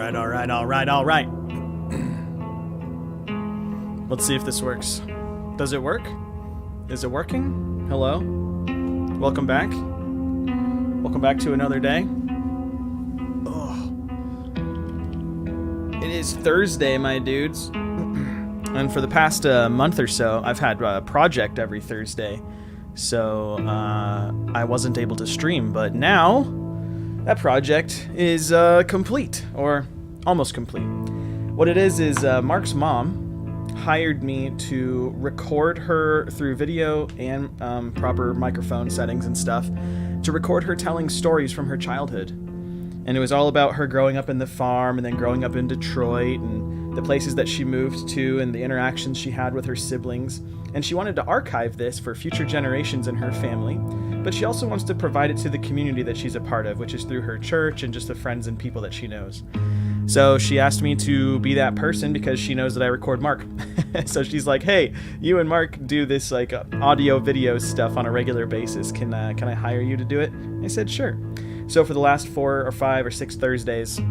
All right. Let's see if this works. Does it work? Is it working? Hello? Welcome back. Welcome back to another day. Oh. It is Thursday, my dudes. And for the past month or so, I've had a project every Thursday. So I wasn't able to stream, but now that project is complete, or almost complete. What it is Mark's mom hired me to record her through video and proper microphone settings and stuff, to record her telling stories from her childhood. And it was all about her growing up in the farm and then growing up in Detroit and the places that she moved to and the interactions she had with her siblings. And she wanted to archive this for future generations in her family, but she also wants to provide it to the community that she's a part of, which is through her church and just the friends and people that she knows. So she asked me to be that person because she knows that I record Mark. So she's like, hey, you and Mark do this like audio video stuff on a regular basis. Can I hire you to do it? I said, sure. So for the last 4 or 5 or 6 Thursdays,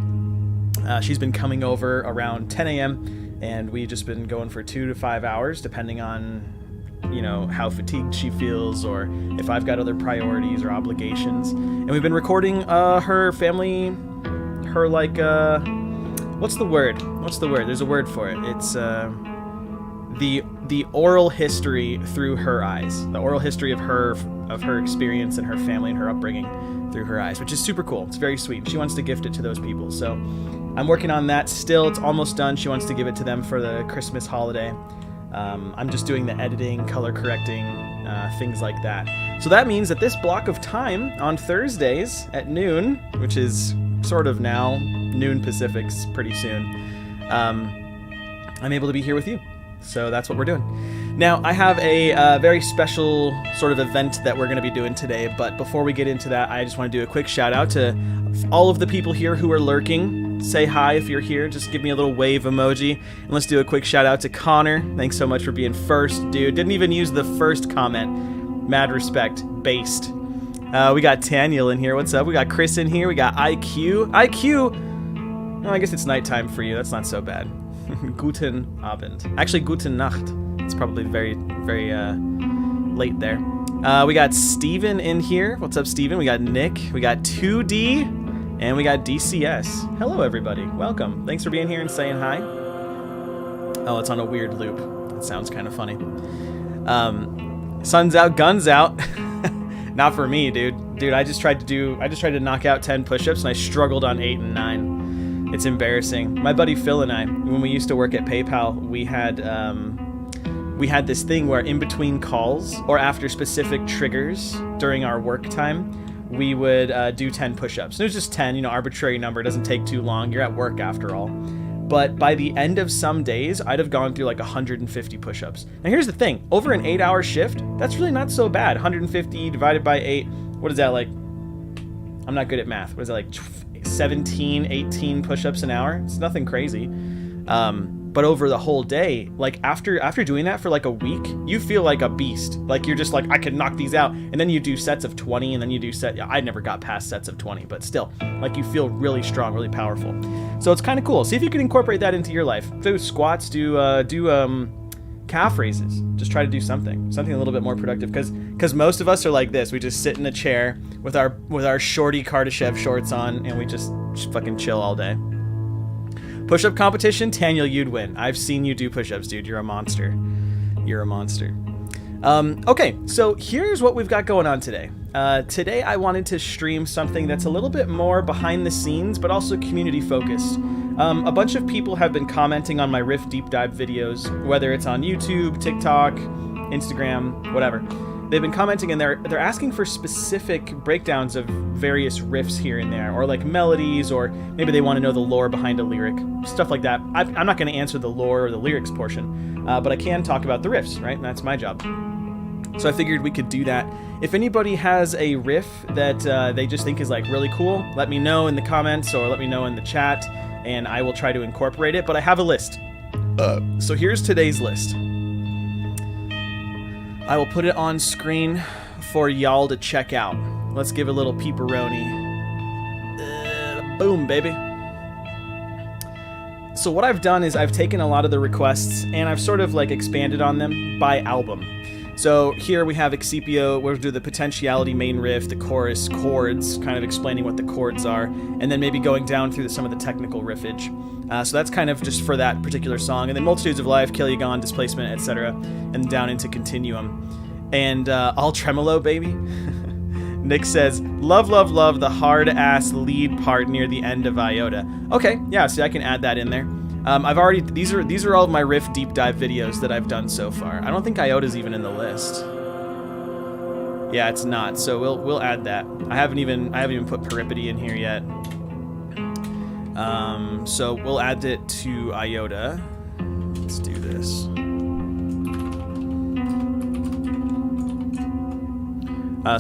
she's been coming over around 10 a.m. and we've just been going for 2 to 5 hours, depending on, you know, how fatigued she feels or if I've got other priorities or obligations. And we've been recording her family, her like, what's the word? There's a word for it. It's the oral history through her eyes. The oral history of her experience and her family and her upbringing through her eyes, which is super cool. It's very sweet. She wants to gift it to those people. So I'm working on that still. It's almost done. She wants to give it to them for the Christmas holiday. I'm just doing the editing, color correcting, things like that. So that means that this block of time on Thursdays at noon, which is sort of now, noon Pacific's pretty soon, I'm able to be here with you. So that's what we're doing. Now, I have a very special sort of event that we're going to be doing today, but before we get into that, I just want to do a quick shout out to all of the people here who are lurking. Say hi if you're here. Just give me a little wave emoji. And let's do a quick shout out to Connor. Thanks so much for being first, dude. Didn't even use the first comment. Mad respect. Based. We got Daniel in here. What's up? We got Chris in here. We got IQ. IQ! Oh, I guess it's nighttime for you. That's not so bad. Guten Abend. Actually, Guten Nacht. It's probably very, very late there. We got Steven in here. What's up, Steven? We got Nick. We got 2D. And we got DCS. Hello, everybody. Welcome. Thanks for being here and saying hi. Oh, it's on a weird loop. That sounds kind of funny. Sun's out, guns out. Not for me, dude. Dude, I just tried to knock out 10 push-ups and I struggled on 8 and 9. It's embarrassing. My buddy Phil and I, when we used to work at PayPal, we had this thing where in between calls or after specific triggers during our work time, we would do 10 push-ups. It was just 10, arbitrary number. It doesn't take too long. You're at work after all. But by the end of some days, I'd have gone through like 150 push-ups. Now here's the thing. Over an 8-hour shift, that's really not so bad. 150 divided by 8, what is that like? I'm not good at math. What is that like 17, 18 push-ups an hour? It's nothing crazy. But over the whole day, like after doing that for like a week, you feel like a beast. Like you're just like, I can knock these out. And then you do sets of 20 and then you do I never got past sets of 20, but still, like you feel really strong, really powerful. So it's kind of cool. See if you can incorporate that into your life. Do squats, do calf raises. Just try to do something a little bit more productive. Cause most of us are like this. We just sit in a chair with our shorty Kardashev shorts on and we just fucking chill all day. Push-up competition, Daniel, you'd win. I've seen you do push-ups, dude. You're a monster. Okay, so here's what we've got going on today. Today I wanted to stream something that's a little bit more behind the scenes, but also community-focused. A bunch of people have been commenting on my Riff Deep Dive videos, whether it's on YouTube, TikTok, Instagram, whatever. They've been commenting and they're asking for specific breakdowns of various riffs here and there, or like melodies, or maybe they want to know the lore behind a lyric, stuff like that. I'm not going to answer the lore or the lyrics portion, but I can talk about the riffs, right? And that's my job. So I figured we could do that. If anybody has a riff that they just think is like really cool, let me know in the comments or let me know in the chat, and I will try to incorporate it. But I have a list. So here's today's list. I will put it on screen for y'all to check out. Let's give a little peeperoni. Boom, baby. So what I've done is I've taken a lot of the requests and I've sort of like expanded on them by album. So here we have Excipio, we'll do the potentiality main riff, the chorus chords, kind of explaining what the chords are, and then maybe going down through some of the technical riffage. So that's kind of just for that particular song. And then Multitudes of Life, Kill You Gone, Displacement, etc. And down into Continuum. And All Tremolo, baby. Nick says, love, love, love the hard-ass lead part near the end of Iota. Okay, yeah, see, I can add that in there. I've already, these are all of my riff deep dive videos that I've done so far. I don't think Iota's even in the list. Yeah, it's not. So we'll add that. I haven't even put Peripety in here yet. So we'll add it to Iota. Let's do this.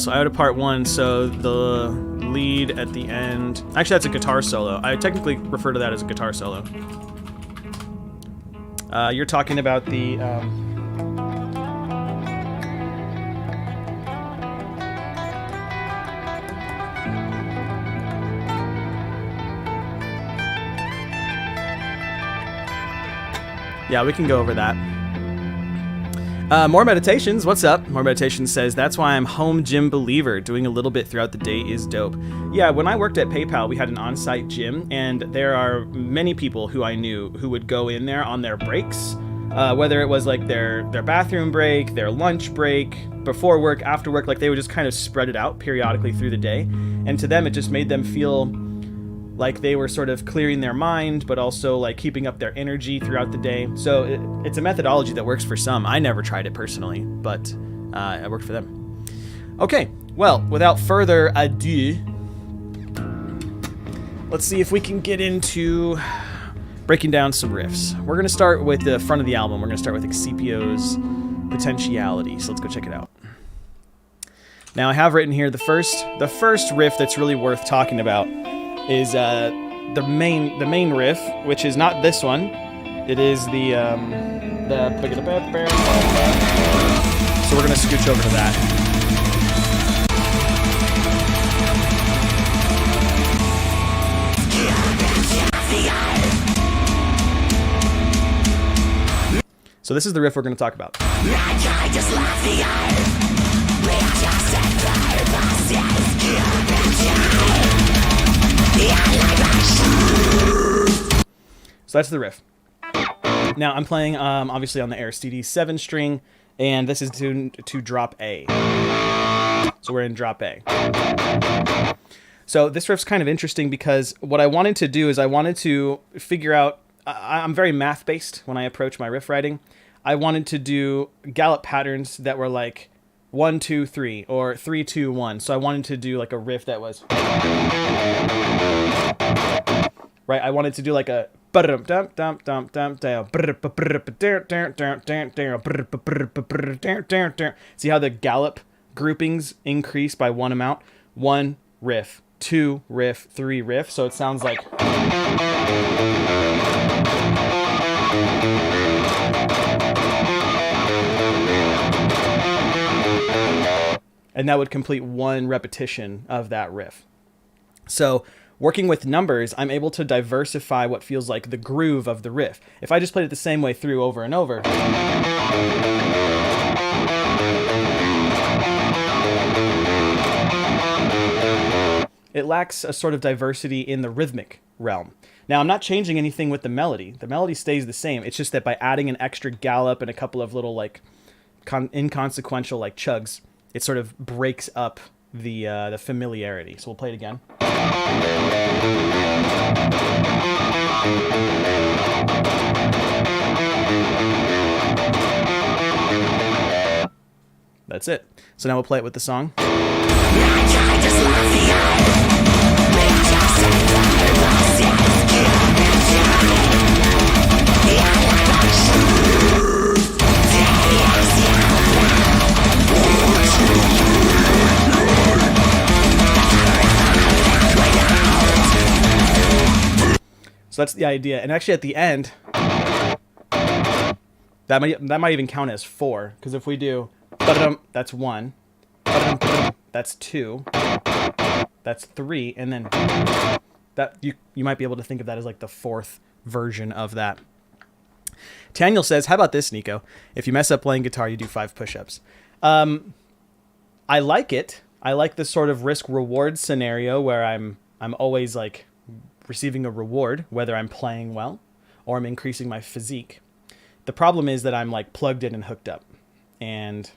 So Iota part 1. So the lead at the end. Actually, that's a guitar solo. I technically refer to that as a guitar solo. You're talking about the... Yeah, we can go over that. More Meditations, what's up? More Meditations says, that's why I'm home gym believer. Doing a little bit throughout the day is dope. Yeah, when I worked at PayPal, we had an on-site gym, and there are many people who I knew who would go in there on their breaks, whether it was like their bathroom break, their lunch break, before work, after work, like they would just kind of spread it out periodically through the day. And to them, it just made them feel like they were sort of clearing their mind, but also like keeping up their energy throughout the day. So it's a methodology that works for some. I never tried it personally, but it worked for them. Okay, well, without further ado, let's see if we can get into breaking down some riffs. We're going to start with the front of the album. We're going to start with Excipio's Potentiality. So let's go check it out. Now I have written here the first riff that's really worth talking about is the main riff, which is not this one. It is the so we're gonna scooch over to that. So this is the riff we're gonna talk about. So that's the riff. Now I'm playing obviously on the Aristide 7 string, and this is tuned to drop A. So we're in drop A. So this riff's kind of interesting because what I wanted to do is I wanted to figure out, I'm very math based when I approach my riff writing. I wanted to do gallop patterns that were like 1, 2, 3 or 3, 2, 1. So I wanted to do like a riff that was right. I wanted to do like a see how the gallop groupings increase by one amount? 1 riff, 2 riff, 3 riff. So it sounds like and that would complete 1 repetition of that riff. So working with numbers, I'm able to diversify what feels like the groove of the riff. If I just played it the same way through over and over, it lacks a sort of diversity in the rhythmic realm. Now, I'm not changing anything with the melody. The melody stays the same. It's just that by adding an extra gallop and a couple of little like inconsequential like chugs, it sort of breaks up the familiarity. So we'll play it again. That's it. So now we'll play it with the song. So that's the idea. And actually at the end, that might even count as 4. Because if we do, that's 1, that's 2, that's 3, and then that you might be able to think of that as like the 4th version of that. Daniel says, how about this, Nico? If you mess up playing guitar, you do 5 push-ups. I like it. I like this sort of risk-reward scenario where I'm always like receiving a reward, whether I'm playing well or I'm increasing my physique. The problem is that I'm like plugged in and hooked up, and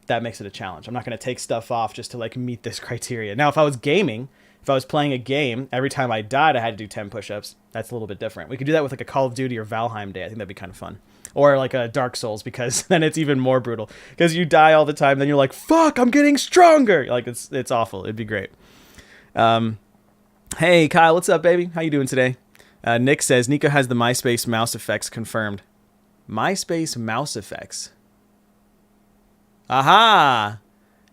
that makes it a challenge. I'm not going to take stuff off just to like meet this criteria. Now, if I was gaming, if I was playing a game, every time I died, I had to do 10 push-ups. That's a little bit different. We could do that with like a Call of Duty or Valheim day. I think that'd be kind of fun. Or like a Dark Souls, because then it's even more brutal. Because you die all the time, then you're like, fuck, I'm getting stronger. Like, it's awful. It'd be great. Hey, Kyle, what's up, baby? How you doing today? Nick says, Nico has the MySpace mouse effects confirmed. MySpace mouse effects. Aha!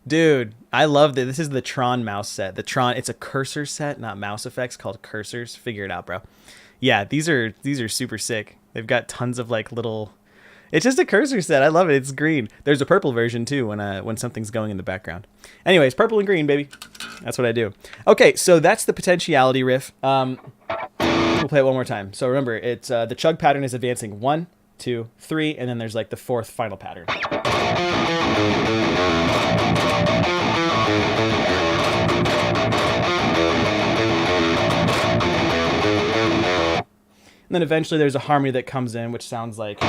Dude, I love that. This is the Tron mouse set. The Tron, it's a cursor set, not mouse effects, called cursors. Figure it out, bro. Yeah, these are super sick. They've got tons of like little. It's just a cursor set. I love it. It's green. There's a purple version too when something's going in the background. Anyways, purple and green, baby. That's what I do. Okay, so that's the potentiality riff. We'll play it one more time. So remember, it's the chug pattern is advancing 1, 2, 3, and then there's like the 4th final pattern. And then eventually there's a harmony that comes in, which sounds like.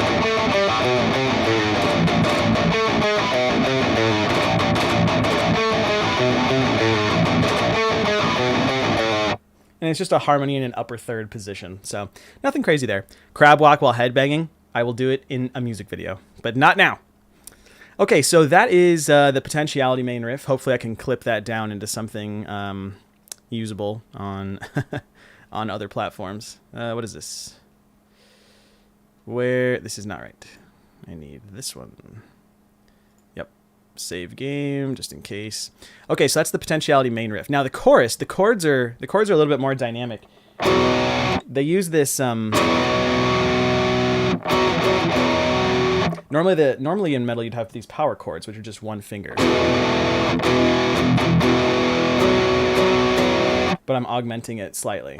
And it's just a harmony in an upper third position. So nothing crazy there. Crab walk while headbanging. I will do it in a music video, but not now. Okay, so that is the potentiality main riff. Hopefully I can clip that down into something usable on on other platforms. What is this? This is not right. I need this one. Yep. Save game, just in case. Okay, so that's the potentiality main riff. Now the chorus, the chords are a little bit more dynamic. They use this normally in metal you'd have these power chords, which are just one finger. But I'm augmenting it slightly.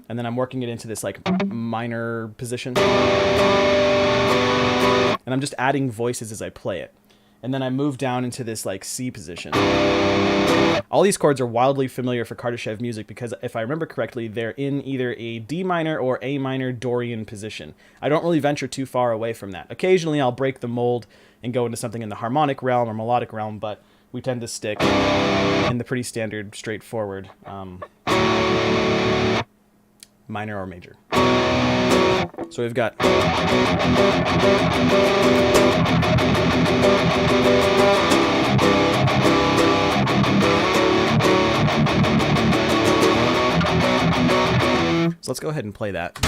And then I'm working it into this like minor position. And I'm just adding voices as I play it. And then I move down into this like C position. All these chords are wildly familiar for Kardashev music because if I remember correctly, they're in either a D minor or A minor Dorian position. I don't really venture too far away from that. Occasionally I'll break the mold and go into something in the harmonic realm or melodic realm, but we tend to stick in the pretty standard, straightforward minor or major. So we've got. So let's go ahead and play that.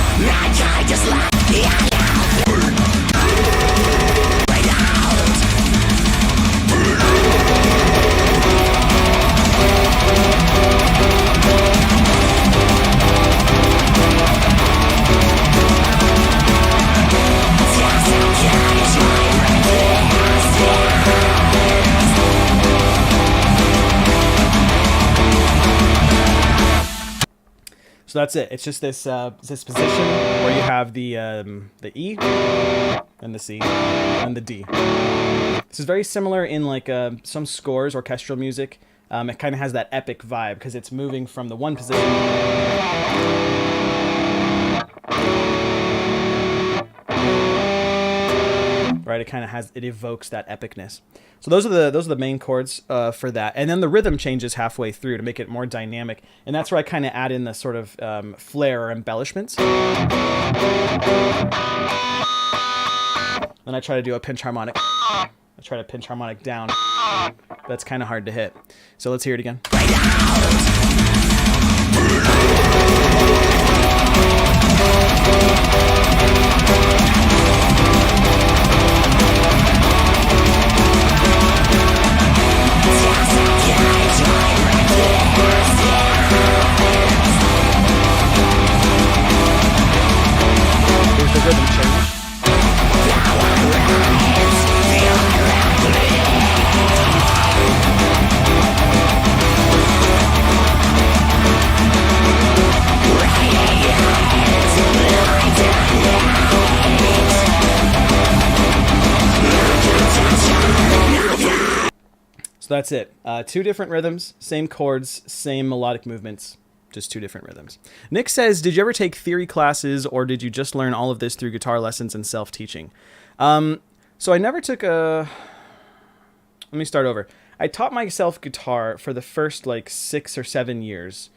So that's it. It's just this position where you have the E and the C and the D. This is very similar in like some scores, orchestral music. It kind of has that epic vibe because it's moving from the one position. Right, it evokes that epicness. So those are the main chords for that, and then the rhythm changes halfway through to make it more dynamic, and that's where I kind of add in the sort of flair or embellishments. Then I try to do a pinch harmonic. I try to pinch harmonic down. That's kind of hard to hit. So let's hear it again. Here's the rhythm change. So that's it. Two different rhythms, same chords, same melodic movements, just two different rhythms. Nick says, did you ever take theory classes, or did you just learn all of this through guitar lessons and self-teaching? So I never took a... Let me start over. I taught myself guitar for the first 6 or 7 years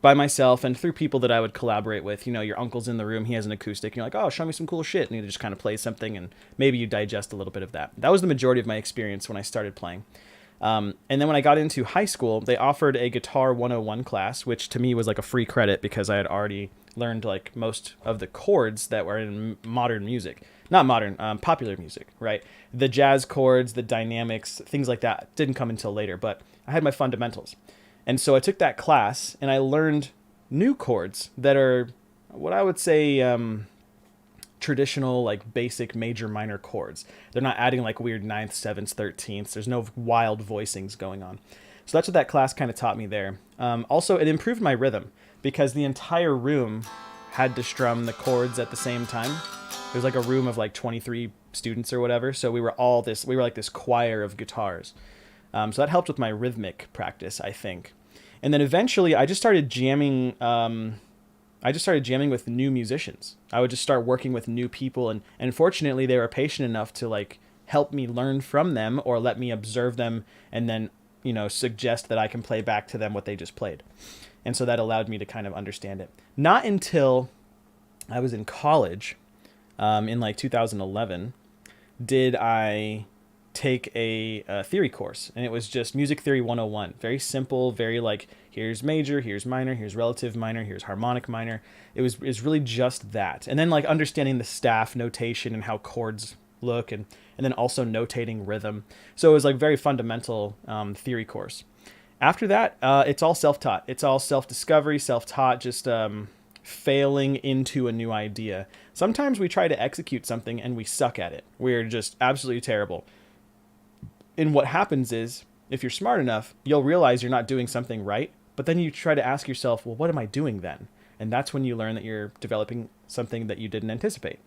by myself and through people that I would collaborate with. Your uncle's in the room, he has an acoustic, and you're like, oh, show me some cool shit. And he just kind of plays something, and maybe you digest a little bit of that. That was the majority of my experience when I started playing. And then when I got into high school, they offered a Guitar 101 class, which to me was like a free credit because I had already learned most of the chords that were in modern music. Not modern, popular music, right? The jazz chords, the dynamics, things like that didn't come until later, but I had my fundamentals. And so I took that class and I learned new chords that are what I would say traditional, basic major minor chords. They're not adding weird 9th, 7th, 13th. There's no wild voicings going on. So that's what that class kind of taught me there. Also, it improved my rhythm because the entire room had to strum the chords at the same time. It was a room of 23 students or whatever. So we were like this choir of guitars. So that helped with my rhythmic practice, I think. And then eventually I just started jamming. With new musicians. I would just start working with new people. And fortunately they were patient enough to help me learn from them or let me observe them and then, suggest that I can play back to them what they just played. And so that allowed me to kind of understand it. Not until I was in college, in 2011, did I take a theory course, and it was just Music Theory 101. Very simple, very here's major, here's minor, here's relative minor, here's harmonic minor. It was really just that. And then understanding the staff notation and how chords look, and then also notating rhythm. So it was very fundamental theory course. After that, it's all self-taught. It's all self-discovery, self-taught, just failing into a new idea. Sometimes we try to execute something and we suck at it. We're just absolutely terrible. And what happens is, if you're smart enough, you'll realize you're not doing something right, but then you try to ask yourself, well, what am I doing then? And that's when you learn that you're developing something that you didn't anticipate.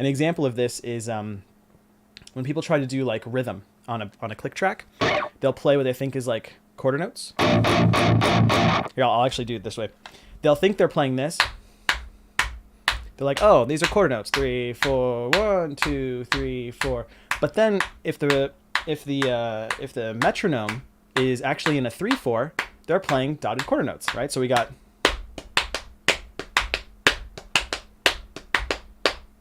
An example of this is when people try to do rhythm on a click track, they'll play what they think is quarter notes. Here, I'll actually do it this way. They'll think they're playing this. They're like, oh, these are quarter notes. 3, 4, 1, 2, 3, 4. But then if the metronome is actually in a 3/4, they're playing dotted quarter notes, right? So we got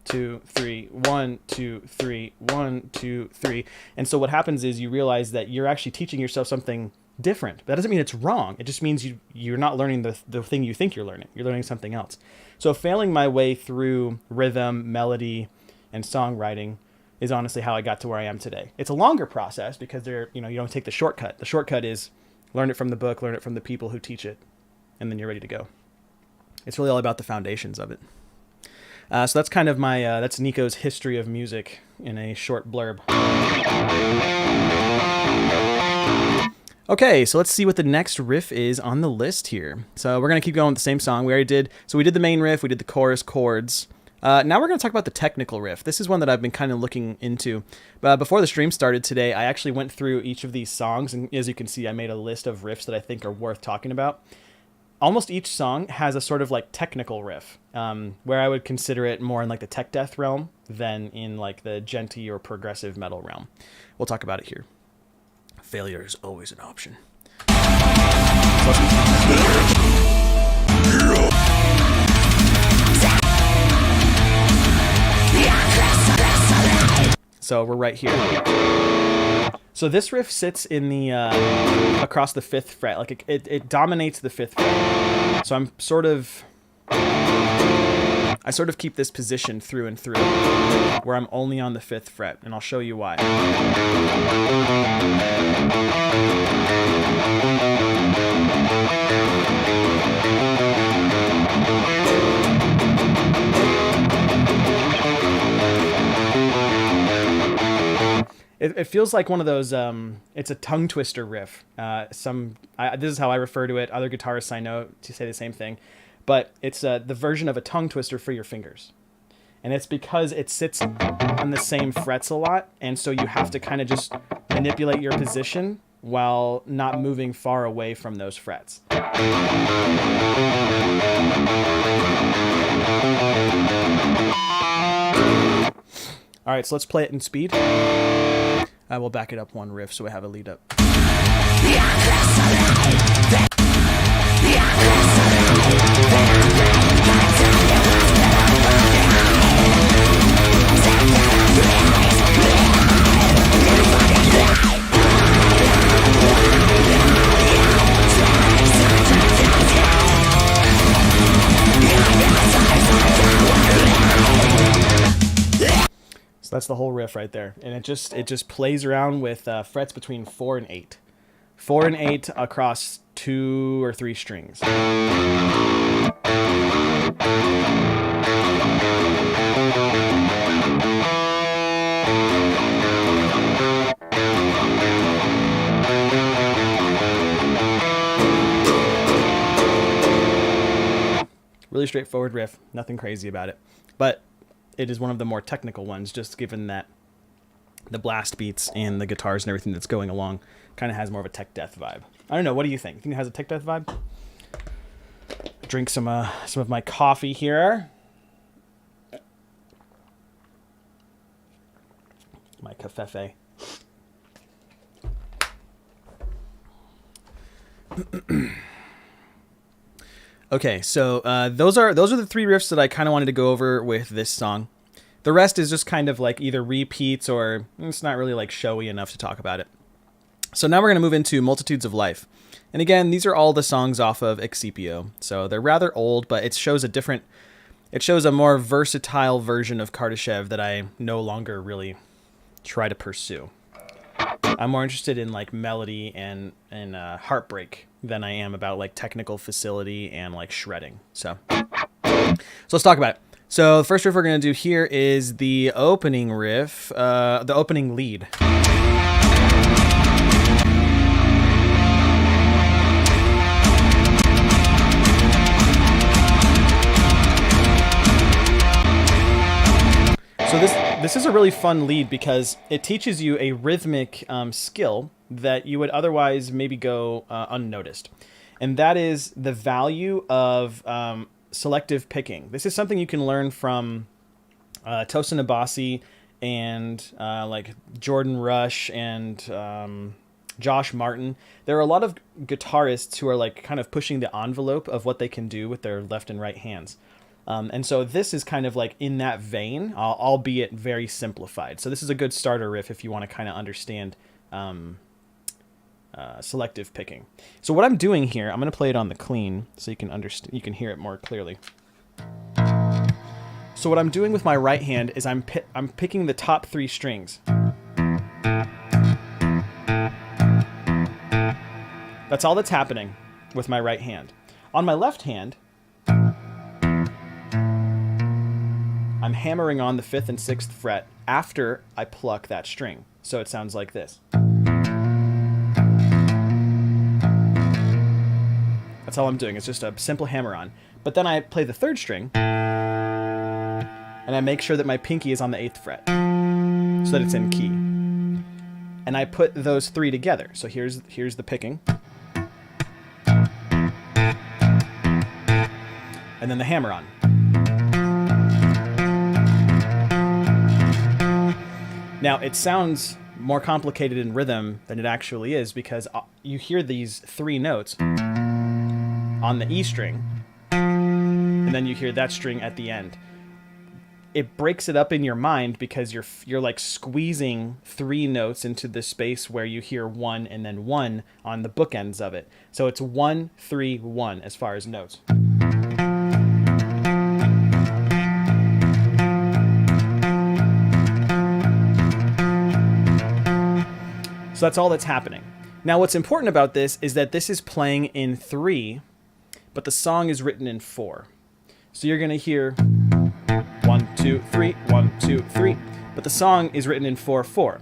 2, 3, 1, 2, 3, 1, 2, 3. And so what happens is you realize that you're actually teaching yourself something different. That doesn't mean it's wrong. It just means you're not learning the thing you think you're learning. You're learning something else. So failing my way through rhythm, melody, and songwriting is honestly how I got to where I am today. It's a longer process because you don't take the shortcut. The shortcut is learn it from the book, learn it from the people who teach it, and then you're ready to go. It's really all about the foundations of it. So that's kind of that's Nico's history of music in a short blurb. Okay, so let's see what the next riff is on the list here. So we're going to keep going with the same song we already did. So we did the main riff, we did the chorus chords. Now we're going to talk about the technical riff. This is one that I've been kind of looking into. Before the stream started today, I actually went through each of these songs, and as you can see, I made a list of riffs that I think are worth talking about. Almost each song has a sort of technical riff, where I would consider it more in the tech death realm than in the djenty or progressive metal realm. We'll talk about it here. Failure is always an option. So we're right here. So this riff sits in the across the 5th fret. It dominates the 5th fret. So I sort of keep this position through and through, where I'm only on the 5th fret, and I'll show you why. It feels like one of those, it's a tongue twister riff. This is how I refer to it. Other guitarists I know to say the same thing. But it's the version of a tongue twister for your fingers. And it's because it sits on the same frets a lot, and so you have to kind of just manipulate your position while not moving far away from those frets. All right, so let's play it in speed. I will back it up one riff so we have a lead up. So that's the whole riff right there, and it just plays around with frets between 4 and 8, 4 and 8 across 2 or 3 strings. Really straightforward riff, nothing crazy about it, but it is one of the more technical ones, just given that the blast beats and the guitars and everything that's going along kind of has more of a tech death vibe. I don't know, what do you think? You think it has a tech death vibe? Drink some of my coffee here. My cafefe. Okay, so those are the 3 riffs that I kind of wanted to go over with this song. The rest is just kind of like either repeats or it's not really like showy enough to talk about it. So now we're going to move into Multitudes of Life. And again, these are all the songs off of Excipio. So they're rather old, but it shows a more versatile version of Kardashev that I no longer really try to pursue. I'm more interested in like melody and heartbreak than I am about like technical facility and like shredding. So let's talk about it. So the first riff we're going to do here is the opening riff, the opening lead. So this is a really fun lead because it teaches you a rhythmic skill that you would otherwise maybe go unnoticed. And that is the value of selective picking. This is something you can learn from Tosin Abasi and like Jordan Rush and Josh Martin. There are a lot of guitarists who are like kind of pushing the envelope of what they can do with their left and right hands. And so this is kind of like in that vein, albeit very simplified. So this is a good starter riff if you want to kind of understand selective picking. So what I'm doing here, I'm going to play it on the clean so you can understand, you can hear it more clearly. So what I'm doing with my right hand is I'm picking the top 3 strings. That's all that's happening with my right hand. On my left hand, I'm hammering on the 5th and 6th fret after I pluck that string. So it sounds like this. That's all I'm doing. It's just a simple hammer on. But then I play the 3rd string, and I make sure that my pinky is on the 8th fret, so that it's in key. And I put those 3 together. So here's the picking. And then the hammer on. Now, it sounds more complicated in rhythm than it actually is because you hear these 3 notes on the E string, and then you hear that string at the end. It breaks it up in your mind because you're like squeezing 3 notes into the space where you hear 1 and then 1 on the bookends of it. So it's 1, 3, 1 as far as notes. So that's all that's happening. Now what's important about this is that this is playing in 3, but the song is written in 4. So you're going to hear 1, 2, 3, 1, 2, 3, but the song is written in 4/4.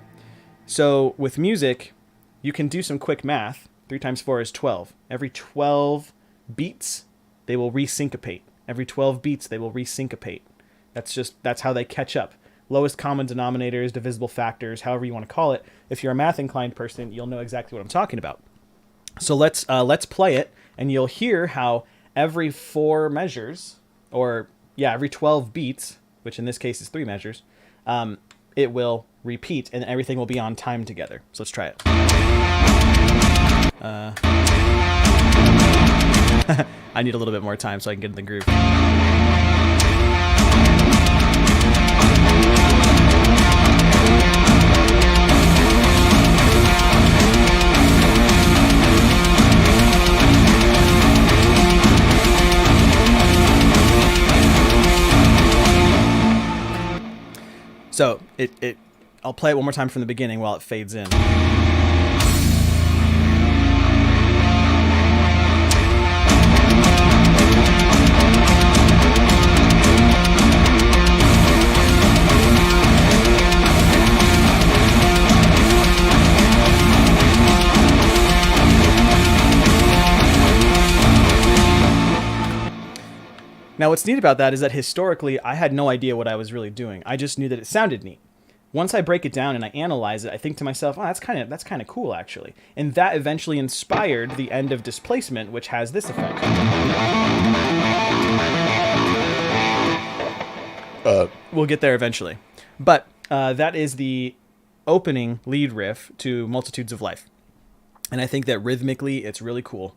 So with music, you can do some quick math. 3 times 4 is 12. Every 12 beats, they will resyncopate. Every 12 beats, they will resyncopate. That's how they catch up. Lowest common denominators, divisible factors, however you want to call it. If you're a math inclined person, you'll know exactly what I'm talking about. So let's play it, and you'll hear how every 4 measures, or every 12 beats, which in this case is 3 measures, it will repeat, and everything will be on time together. So let's try it. I need a little bit more time so I can get in the groove. So I'll play it one more time from the beginning while it fades in. Now, what's neat about that is that historically, I had no idea what I was really doing. I just knew that it sounded neat. Once I break it down and I analyze it, I think to myself, oh, that's kind of cool, actually. And that eventually inspired the end of Displacement, which has this effect. We'll get there eventually. But that is the opening lead riff to Multitudes of Life. And I think that rhythmically, it's really cool.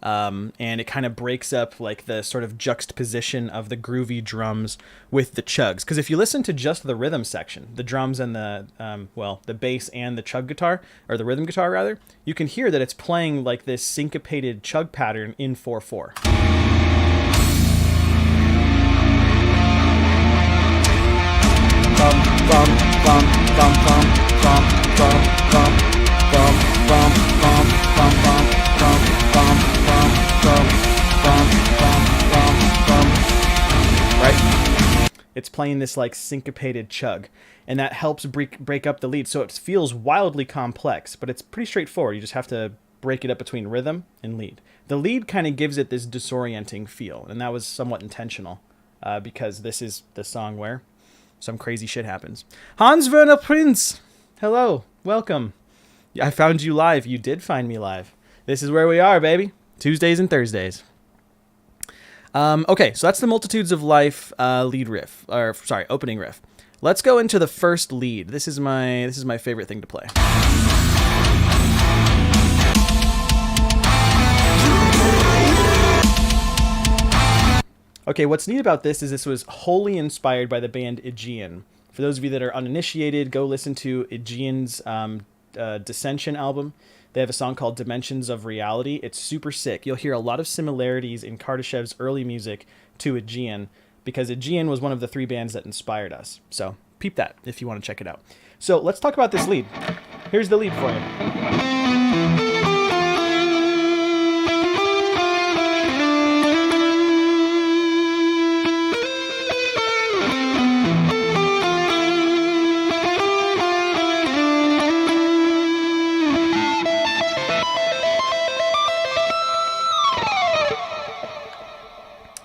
And it kind of breaks up like the sort of juxtaposition of the groovy drums with the chugs. Because if you listen to just the rhythm section, the drums and the bass and the chug guitar, or the rhythm guitar rather, you can hear that it's playing like this syncopated chug pattern in 4/4. Right? It's playing this like syncopated chug, and that helps break up the lead, so it feels wildly complex, but it's pretty straightforward. You just have to break it up between rhythm and lead. The lead kind of gives it this disorienting feel, and that was somewhat intentional, because this is the song where some crazy shit happens. Hans Werner Prinz! Hello, welcome. I found you live. You did find me live. This is where we are, baby. Tuesdays and Thursdays. Okay, so that's the Multitudes of Life opening riff. Let's go into the first lead. This is my favorite thing to play. Okay, what's neat about this is this was wholly inspired by the band Aegean. For those of you that are uninitiated, go listen to Aegean's Dissension album. They have a song called Dimensions of Reality. It's super sick. You'll hear a lot of similarities in Kardashev's early music to Aegean, because Aegean was one of the 3 bands that inspired us. So peep that if you want to check it out. So let's talk about this lead. Here's the lead for you.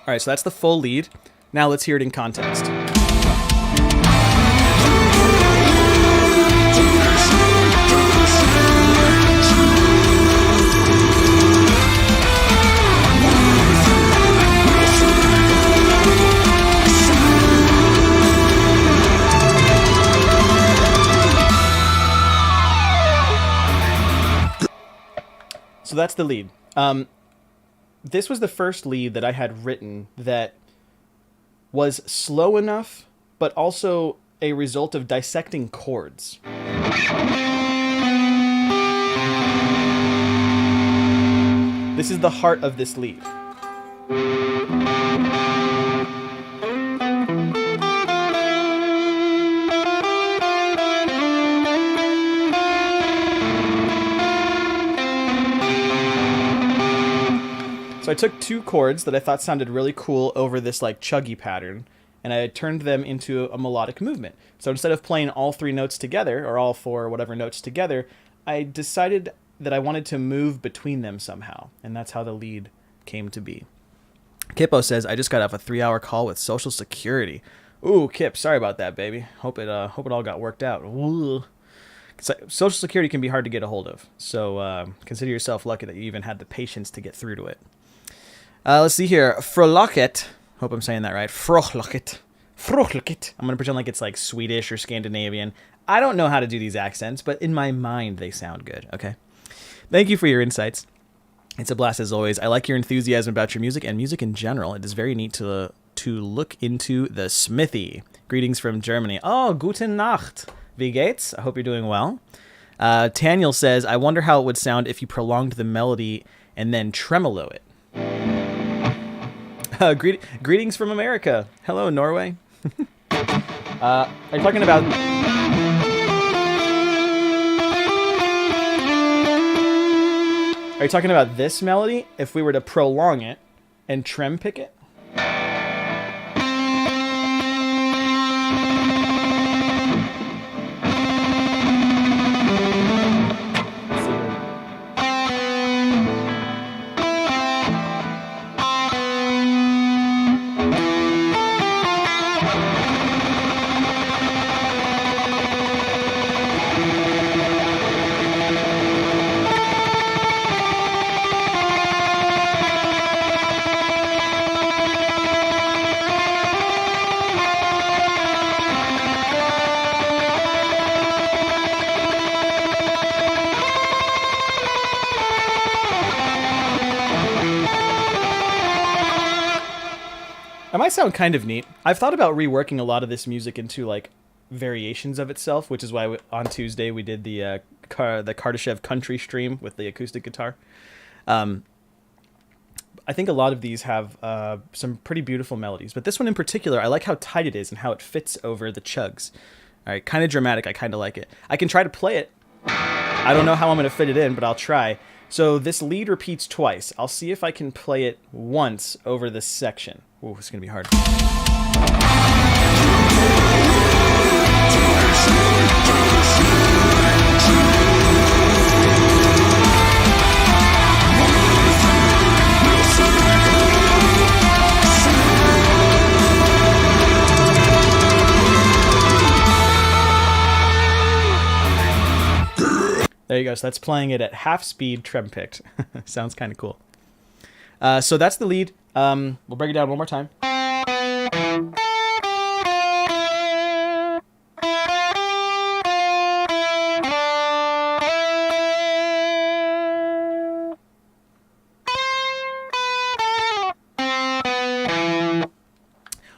All right, so that's the full lead. Now let's hear it in context. So that's the lead. This was the first lead that I had written that was slow enough, but also a result of dissecting chords. This is the heart of this lead. So I took 2 chords that I thought sounded really cool over this like chuggy pattern, and I turned them into a melodic movement. So instead of playing all 3 notes together, or all 4 whatever notes together, I decided that I wanted to move between them somehow, and that's how the lead came to be. Kippo says, I just got off a 3-hour call with Social Security. Ooh, Kip, sorry about that, baby. Hope it all got worked out. Ooh. Social Security can be hard to get a hold of, so consider yourself lucky that you even had the patience to get through to it. Let's see here. Frolocket. Hope I'm saying that right. Frolocket. Frolocket. I'm going to pretend like it's like Swedish or Scandinavian. I don't know how to do these accents, but in my mind they sound good, okay? Thank you for your insights. It's a blast as always. I like your enthusiasm about your music and music in general. It is very neat to look into the smithy. Greetings from Germany. Oh, guten Nacht. Wie geht's? I hope you're doing well. Taniel says, I wonder how it would sound if you prolonged the melody and then tremolo it. Greetings from America. Hello, Norway. Are you talking about... Are you talking about this melody? If we were to prolong it and trem pick it? It might sound kind of neat. I've thought about reworking a lot of this music into like variations of itself, which is why on Tuesday we did the Kardashev country stream with the acoustic guitar. I think a lot of these have some pretty beautiful melodies, but this one in particular, I like how tight it is and how it fits over the chugs. All right, kind of dramatic. I kind of like it. I can try to play it. I don't know how I'm going to fit it in, but I'll try. So this lead repeats twice. I'll see if I can play it once over this section. Ooh, it's going to be hard. There you go. So that's playing it at half speed, trem picked. Sounds kind of cool. So that's the lead. We'll break it down one more time.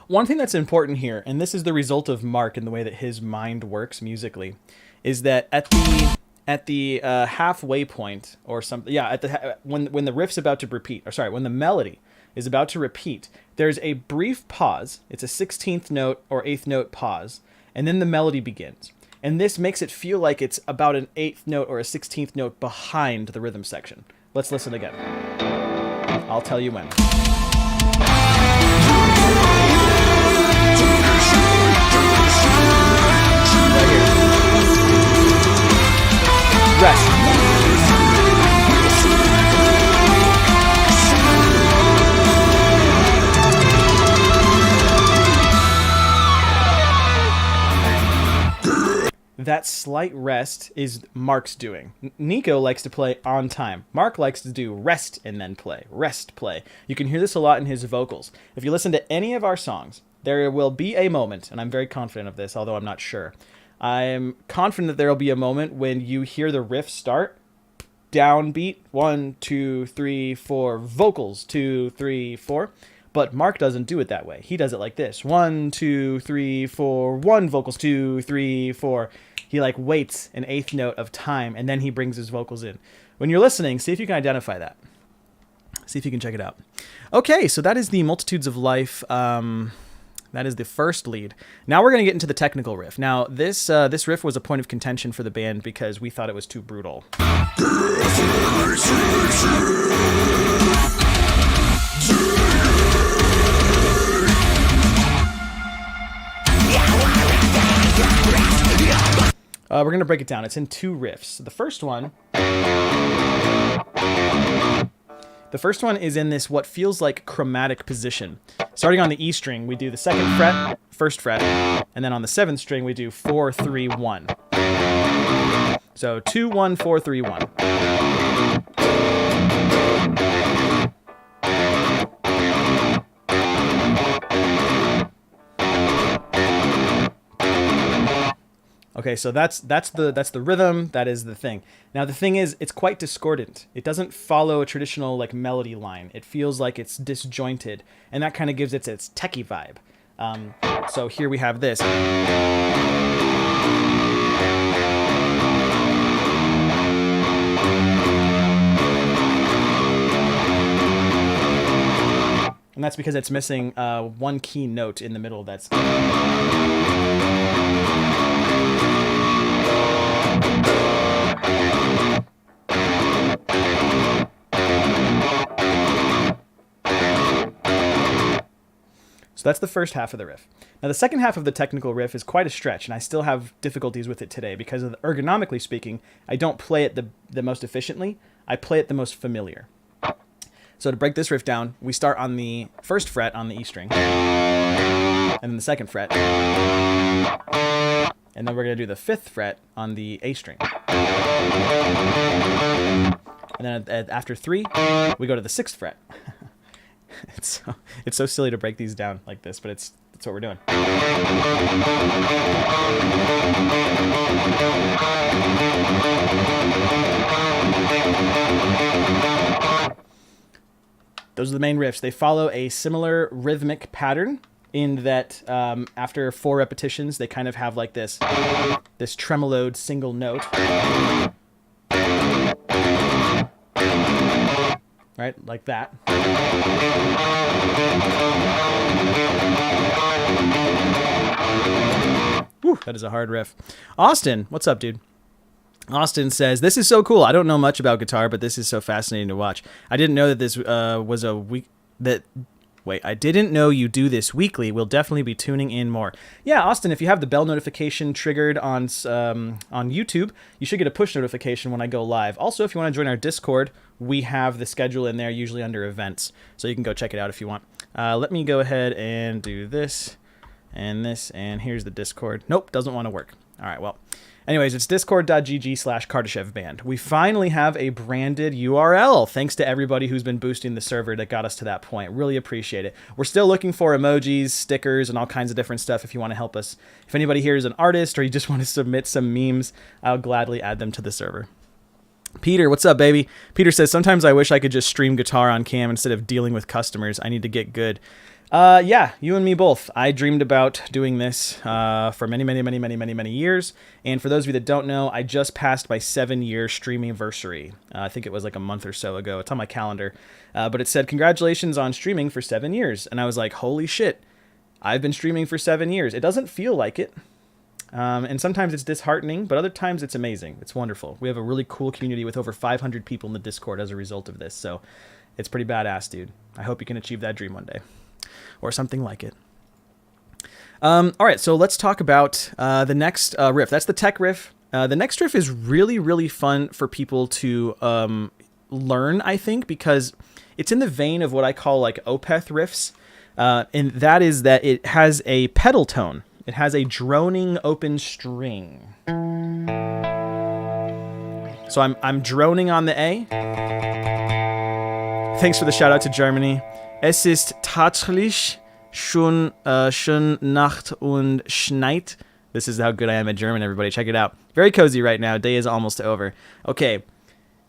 One thing that's important here, and this is the result of Mark and the way that his mind works musically, is that at the halfway point or something, yeah, when the riff's about to repeat, or sorry, when the melody is about to repeat, there's a brief pause. It's a 16th note or 8th note pause, and then the melody begins. And this makes it feel like it's about an 8th note or a 16th note behind the rhythm section. Let's listen again. I'll tell you when. Right here. Rest. That slight rest is Mark's doing. Nico likes to play on time. Mark likes to do rest and then play. Rest, play. You can hear this a lot in his vocals. If you listen to any of our songs, there will be a moment, and I'm very confident of this, although I'm not sure. I'm confident that there will be a moment when you hear the riff start, downbeat, 1, 2, 3, 4, vocals, 2, 3, 4. But Mark doesn't do it that way. He does it like this. 1, 2, 3, 4, 1, vocals, 2, 3, 4. He like waits an 8th note of time, and then he brings his vocals in. When you're listening, see if you can identify that. See if you can check it out. Okay, so that is the Multitudes of Life. That is the first lead. Now we're going to get into the technical riff. Now, this riff was a point of contention for the band because we thought it was too brutal. We're going to break it down. It's in 2 riffs. The first one The first one is in this what feels like chromatic position. Starting on the E string, we do the 2nd fret, 1st fret, and then on the 7th string, we do 4, 3, 1. So 2, 1, 4, 3, 1. Okay, so that's the rhythm. That is the thing. Now the thing is, it's quite discordant. It doesn't follow a traditional like melody line. It feels like it's disjointed, and that kind of gives it its techie vibe. So here we have this. And that's because it's missing one key note in the middle. That's so that's the first half of the riff. Now the second half of the technical riff is quite a stretch, and I still have difficulties with it today because of ergonomically speaking, I don't play it the most efficiently. I play it the most familiar. So to break this riff down, we start on the 1st fret on the E string, and then the 2nd fret, and then we're going to do the 5th fret on the A string. And then after 3, we go to the 6th fret. It's so silly to break these down like this, but that's what we're doing. Those are the main riffs. They follow a similar rhythmic pattern in that after 4 repetitions, they kind of have like this tremoloed single note. Right, like that. Whew, that is a hard riff. Austin, what's up, dude? Austin says, this is so cool. I don't know much about guitar, but this is so fascinating to watch. I didn't know that this was a week that... Wait, I didn't know you do this weekly. We'll definitely be tuning in more. Yeah, Austin, if you have the bell notification triggered on YouTube, you should get a push notification when I go live. Also, if you want to join our Discord, we have the schedule in there, usually under events. So you can go check it out if you want. Let me go ahead and do this, and here's the Discord. Nope, doesn't want to work. All right, well. Anyways, it's discord.gg/KardashevBand. We finally have a branded URL, thanks to everybody who's been boosting the server that got us to that point. Really appreciate it. We're still looking for emojis, stickers, and all kinds of different stuff if you want to help us. If anybody here is an artist or you just want to submit some memes, I'll gladly add them to the server. Peter, what's up, baby? Peter says, sometimes I wish I could just stream guitar on cam instead of dealing with customers. I need to get good. Yeah, you and me both. I dreamed about doing this for many years. And for those of you that don't know, I just passed my 7-year streaming-versary. I think it was like a month or so ago. It's on my calendar. But it said, congratulations on streaming for 7 years. And I was like, holy shit, I've been streaming for 7 years. It doesn't feel like it. And sometimes it's disheartening, but other times it's amazing. It's wonderful. We have a really cool community with over 500 people in the Discord as a result of this. So it's pretty badass, dude. I hope you can achieve that dream one day. Or something like it. All right, so let's talk about the next riff. That's the tech riff. The next riff is really fun for people to learn, I think, because it's in the vein of what I call like Opeth riffs. And that is that it has a pedal tone. It has a droning open string. So I'm droning on the A. Thanks for the shout out to Germany. Es ist tatsächlich schon Nacht und schneit. This is how good I am at German, everybody. Check it out. Very cozy right now. Day is almost over. Okay.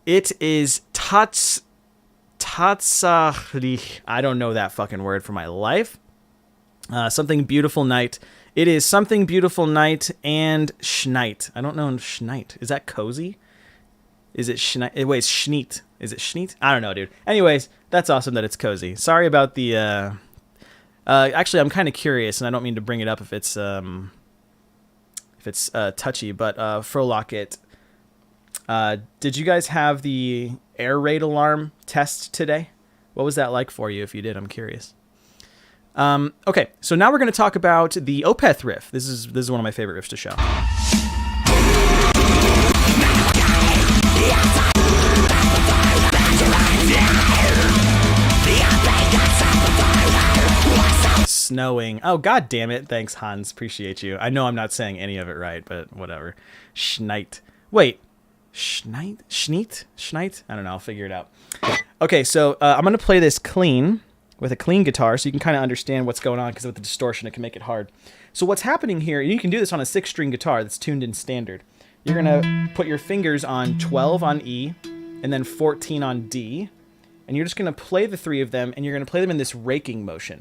It is tatsächlich. I don't know that fucking word for my life. Something beautiful night. It is something beautiful night and schneit. I don't know schneit. Is that cozy? Is it schneit? Wait, it's schneet. Is it schneet? I don't know, dude. Anyways, that's awesome that it's cozy. Sorry about the... actually, I'm kind of curious, and I don't mean to bring it up if it's touchy, but Frolocket, did you guys have the air raid alarm test today? What was that like for you if you did? I'm curious. Okay, so now we're going to talk about the Opeth riff. This is one of my favorite riffs to show. snowing. Oh, god damn it. Thanks, Hans. Appreciate you. I know I'm not saying any of it right, but whatever. Schneit. Wait. Schneit? Schneet? Schneit? I don't know. I'll figure it out. Okay, so I'm going to play this clean with a clean guitar so you can kind of understand what's going on, because with the distortion, it can make it hard. So what's happening here, you can do this on a 6-string guitar that's tuned in standard. You're going to put your fingers on 12 on E and then 14 on D. And you're just going to play the 3 of them, and you're going to play them in this raking motion.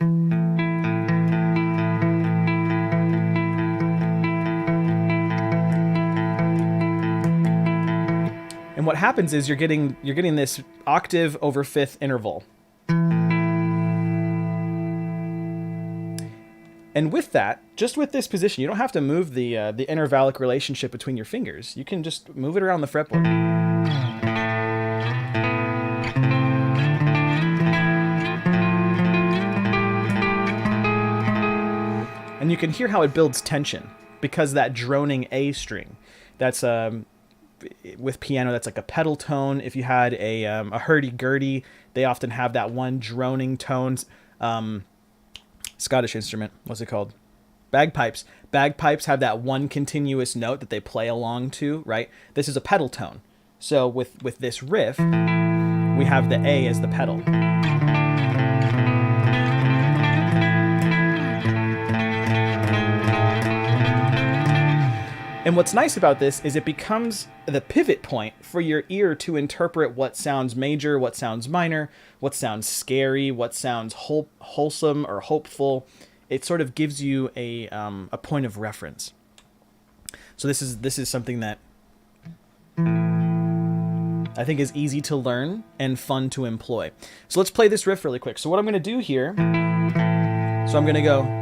And what happens is you're getting this octave over 5th interval. And with that, just with this position, you don't have to move the intervallic relationship between your fingers. You can just move it around the fretboard. And you can hear how it builds tension, because that droning A string, that's with piano, that's like a pedal tone. If you had a hurdy-gurdy, they often have that one droning tone. Scottish instrument, what's it called? Bagpipes. Bagpipes have that one continuous note that they play along to, right? This is a pedal tone. So with this riff, we have the A as the pedal. And what's nice about this is it becomes the pivot point for your ear to interpret what sounds major, what sounds minor, what sounds scary, what sounds wholesome or hopeful. It sort of gives you a point of reference. So this is something that I think is easy to learn and fun to employ. So let's play this riff really quick. So what I'm going to do here, so I'm going to go...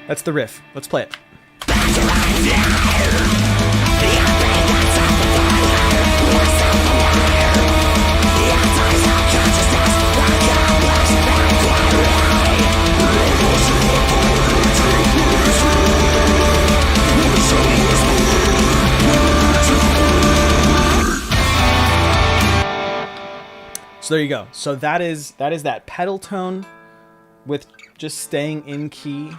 That's the riff. Let's play it. So there you go. So that is that pedal tone with just staying in key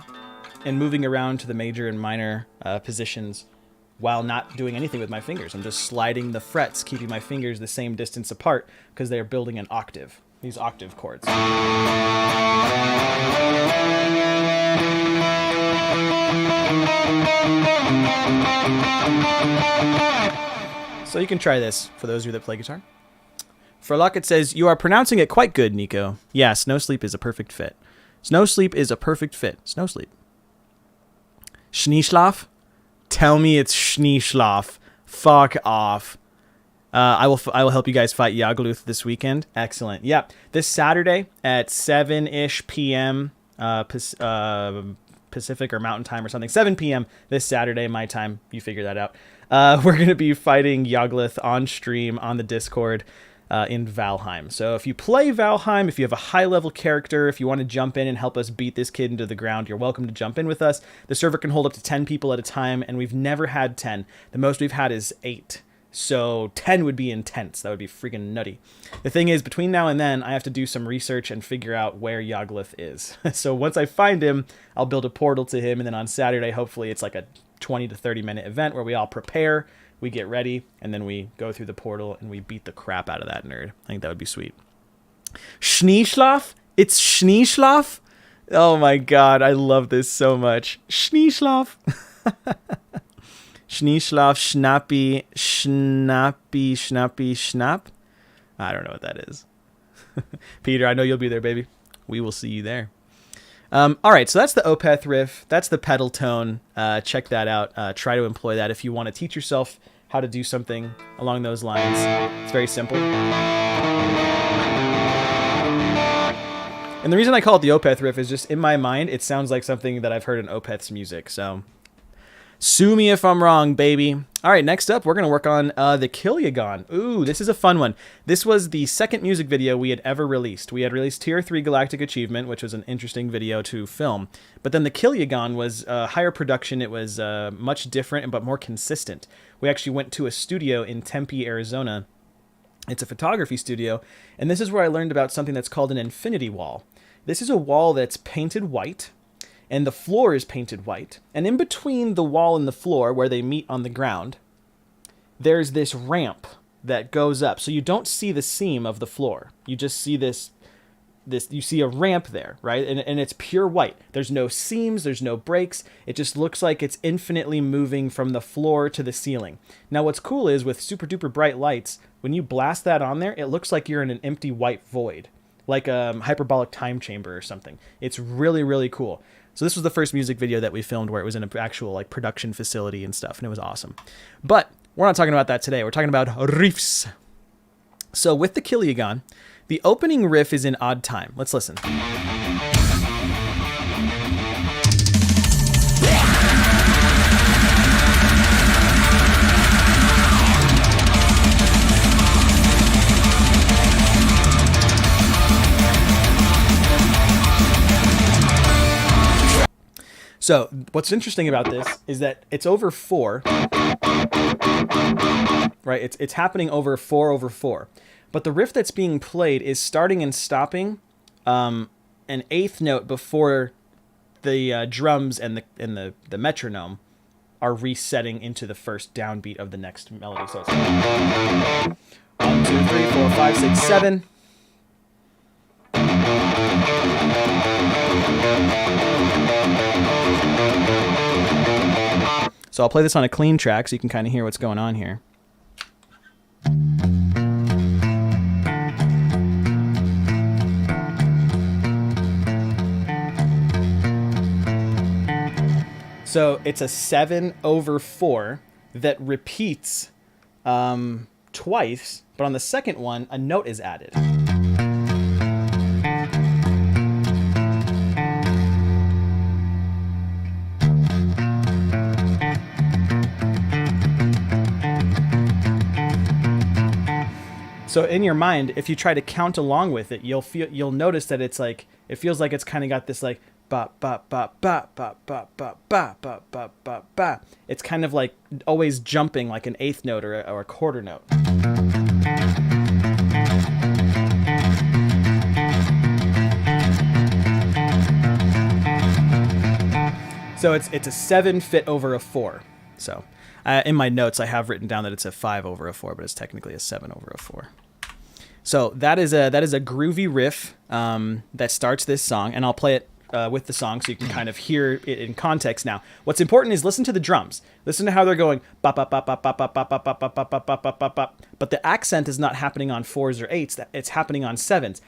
and moving around to the major and minor positions while not doing anything with my fingers. I'm just sliding the frets, keeping my fingers the same distance apart because they are building an octave, these octave chords. So you can try this for those of you that play guitar. Furlocket says, "You are pronouncing it quite good, Nico." Yeah, Snow Sleep is a perfect fit. Snow Sleep is a perfect fit. Snow Sleep. Schneeschlaf? Tell me it's Schneeschlaf. Fuck off. I will help you guys fight Yagluth this weekend. Excellent. Yeah, this Saturday at 7-ish p.m. Pacific or Mountain Time or something. 7 p.m. this Saturday, my time. You figure that out. We're going to be fighting Yagluth on stream on the Discord in Valheim. So if you play Valheim, if you have a high-level character, if you want to jump in and help us beat this kid into the ground, you're welcome to jump in with us. The server can hold up to 10 people at a time, and we've never had 10. The most we've had is 8. So 10 would be intense. That would be freaking nutty. The thing is, between now and then, I have to do some research and figure out where Yagluth is. So once I find him, I'll build a portal to him, and then on Saturday, hopefully it's like a 20 to 30-minute event where we all prepare, we get ready, and then we go through the portal and we beat the crap out of that nerd. I think that would be sweet. Schneeschlaf? It's Schneeschlaf? Oh my god, I love this so much. Schneeschlaf. Schneeschlaf, Schnappy, Schnappy, Schnappy, Schnapp? I don't know what that is. Peter, I know you'll be there, baby. We will see you there. All right, so that's the Opeth riff. That's the pedal tone. Check that out. Try to employ that if you want to teach yourself how to do something along those lines. It's very simple. And the reason I call it the Opeth riff is just in my mind, it sounds like something that I've heard in Opeth's music. So Sue me if I'm wrong, baby. All right, next up, we're going to work on the Kilyagon. Ooh, this is a fun one. This was the second music video we had ever released. We had released Tier 3 Galactic Achievement, which was an interesting video to film. But then the Kilyagon was higher production. It was much different but more consistent. We actually went to a studio in Tempe, Arizona. It's a photography studio, and this is where I learned about something that's called an infinity wall. This is a wall that's painted white, and the floor is painted white. And in between the wall and the floor, where they meet on the ground, there's this ramp that goes up. So you don't see the seam of the floor. You just see you see a ramp there, right? And it's pure white. There's no seams, there's no breaks. It just looks like it's infinitely moving from the floor to the ceiling. Now what's cool is with super duper bright lights, when you blast that on there, it looks like you're in an empty white void, like a hyperbolic time chamber or something. It's really, really cool. So this was the first music video that we filmed where it was in an actual like production facility and stuff, and it was awesome. But we're not talking about that today. We're talking about riffs. So with the Kilyagon, the opening riff is in odd time. Let's listen. So what's interesting about this is that it's over 4, right? It's happening over 4/4. But the riff that's being played is starting and stopping an 8th note before the drums and the metronome are resetting into the first downbeat of the next melody. So it's 1, 2, 3, 4, 5, 6, 7. So I'll play this on a clean track so you can kind of hear what's going on here. So it's a 7/4 that repeats twice, but on the second one, a note is added. So in your mind, if you try to count along with it, you'll notice that it's like it feels like it's kind of got this like ba ba ba ba ba ba ba ba ba ba ba ba. It's kind of like always jumping like an 8th note or a quarter note. So it's a 7 fit over a 4. So in my notes, I have written down that it's a 5/4, but it's technically a 7/4. So that is a groovy riff that starts this song, and I'll play it with the song so you can kind of hear it in context. Now, what's important is listen to the drums. Listen to how they're going. But the accent is not happening on 4s or 8s. It's happening on 7s.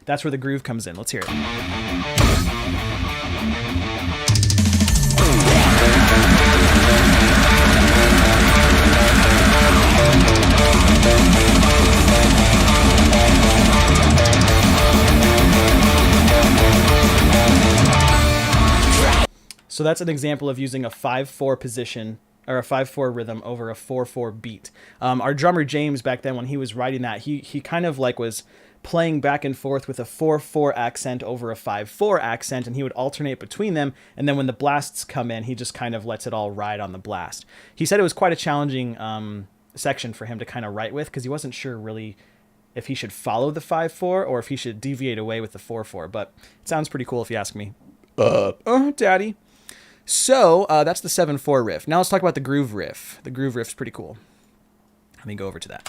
That's where the groove comes in. Let's hear it. So that's an example of using a 5/4 position or a 5/4 rhythm over a 4/4 beat. Our drummer James back then, when he was writing that, he kind of like was playing back and forth with a 4/4 accent over a 5/4 accent, and he would alternate between them. And then when the blasts come in, he just kind of lets it all ride on the blast. He said it was quite a challenging section for him to kind of write with because he wasn't sure really if he should follow the 5/4 or if he should deviate away with the 4/4. But it sounds pretty cool if you ask me. Daddy. So that's the 7/4 riff. Now let's talk about the groove riff. The groove riff's pretty cool. Let me go over to that.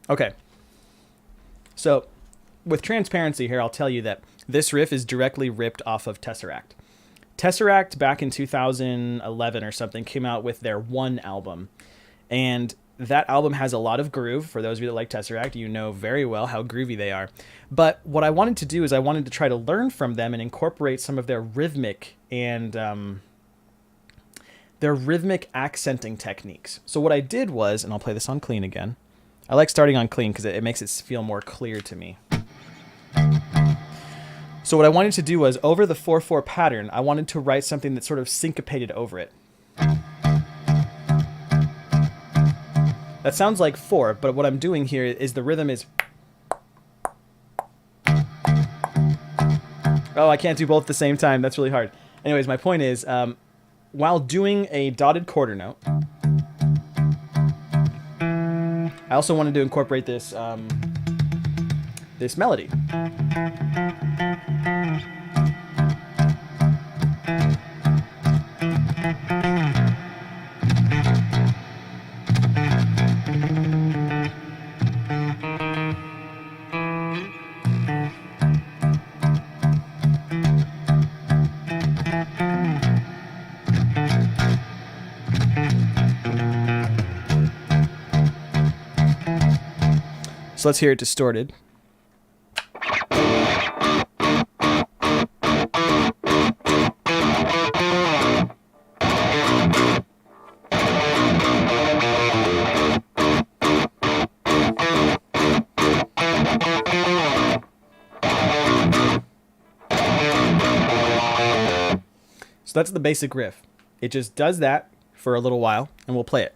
Okay. So with transparency here, I'll tell you that this riff is directly ripped off of Tesseract. Tesseract back in 2011 or something came out with their One album, and that album has a lot of groove. For those of you that like Tesseract, you know very well how groovy they are. But what I wanted to do is I wanted to try to learn from them and incorporate some of their rhythmic and their rhythmic accenting techniques. So what I did was, and I'll play this on clean again. I like starting on clean because it makes it feel more clear to me. So what I wanted to do was, over the 4/4 pattern, I wanted to write something that sort of syncopated over it. That sounds like 4, but what I'm doing here is the rhythm is... Oh, I can't do both at the same time. That's really hard. Anyways, my point is, while doing a dotted quarter note, I also wanted to incorporate this this melody. So let's hear it distorted. So that's the basic riff. It just does that for a little while, and we'll play it.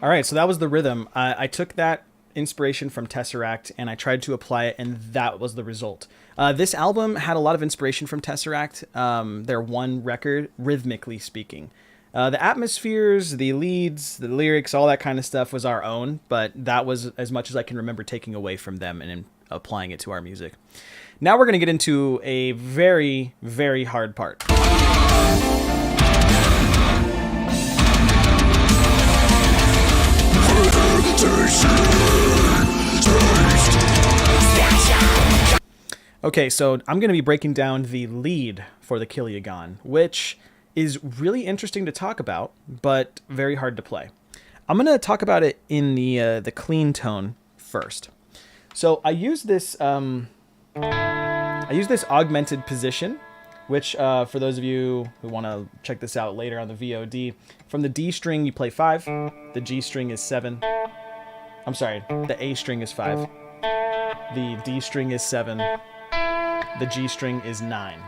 All right, so that was the rhythm. I took that inspiration from Tesseract and I tried to apply it, and that was the result. This album had a lot of inspiration from Tesseract, their one record, rhythmically speaking. The atmospheres, the leads, the lyrics, all that kind of stuff was our own, but that was as much as I can remember taking away from them and applying it to our music. Now we're going to get into a very, very hard part. Okay, so I'm going to be breaking down the lead for the Kilyagon, which is really interesting to talk about, but very hard to play. I'm going to talk about it in the clean tone first. So I use this augmented position, which for those of you who want to check this out later on the VOD, from the D string you play 5, the G string is 7. I'm sorry, the A string is 5, the D string is 7, the G string is 9.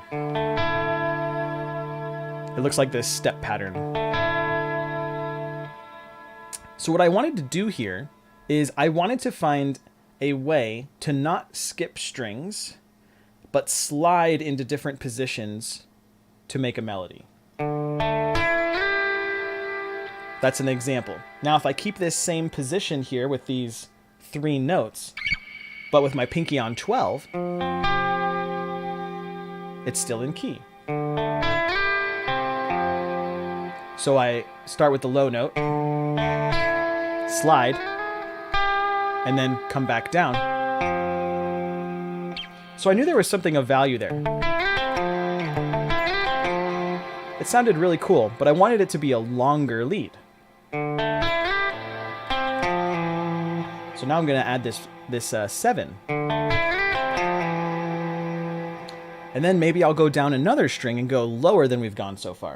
It looks like this step pattern. So what I wanted to do here is I wanted to find a way to not skip strings, but slide into different positions to make a melody. That's an example. Now, if I keep this same position here with these 3 notes, but with my pinky on 12, it's still in key. So I start with the low note, slide, and then come back down. So I knew there was something of value there. It sounded really cool, but I wanted it to be a longer lead. So now I'm going to add this 7. And then maybe I'll go down another string and go lower than we've gone so far.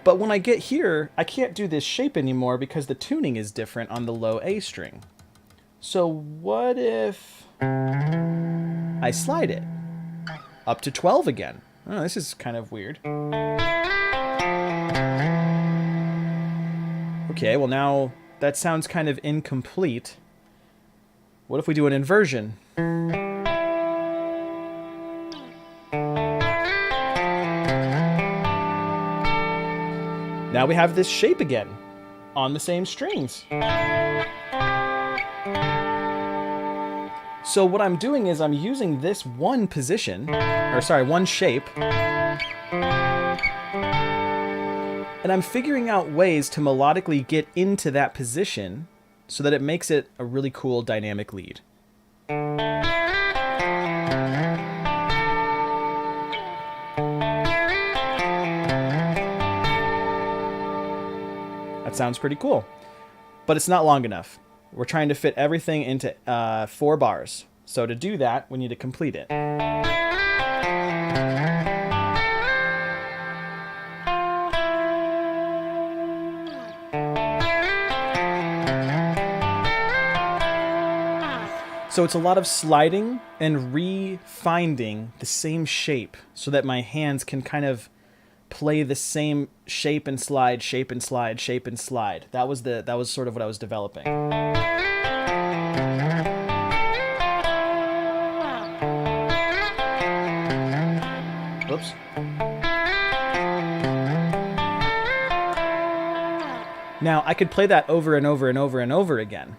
But when I get here, I can't do this shape anymore because the tuning is different on the low A string. So what if I slide it up to 12 again? Oh, this is kind of weird. Okay, well now that sounds kind of incomplete. What if we do an inversion? Now we have this shape again on the same strings. So what I'm doing is I'm using this one position, or sorry, one shape, and I'm figuring out ways to melodically get into that position so that it makes it a really cool dynamic lead. That sounds pretty cool, but it's not long enough. We're trying to fit everything into 4 bars. So to do that, we need to complete it. So it's a lot of sliding and re-finding the same shape so that my hands can kind of play the same shape and slide, shape and slide, shape and slide. That was sort of what I was developing. Whoops. Now I could play that over and over and over and over again,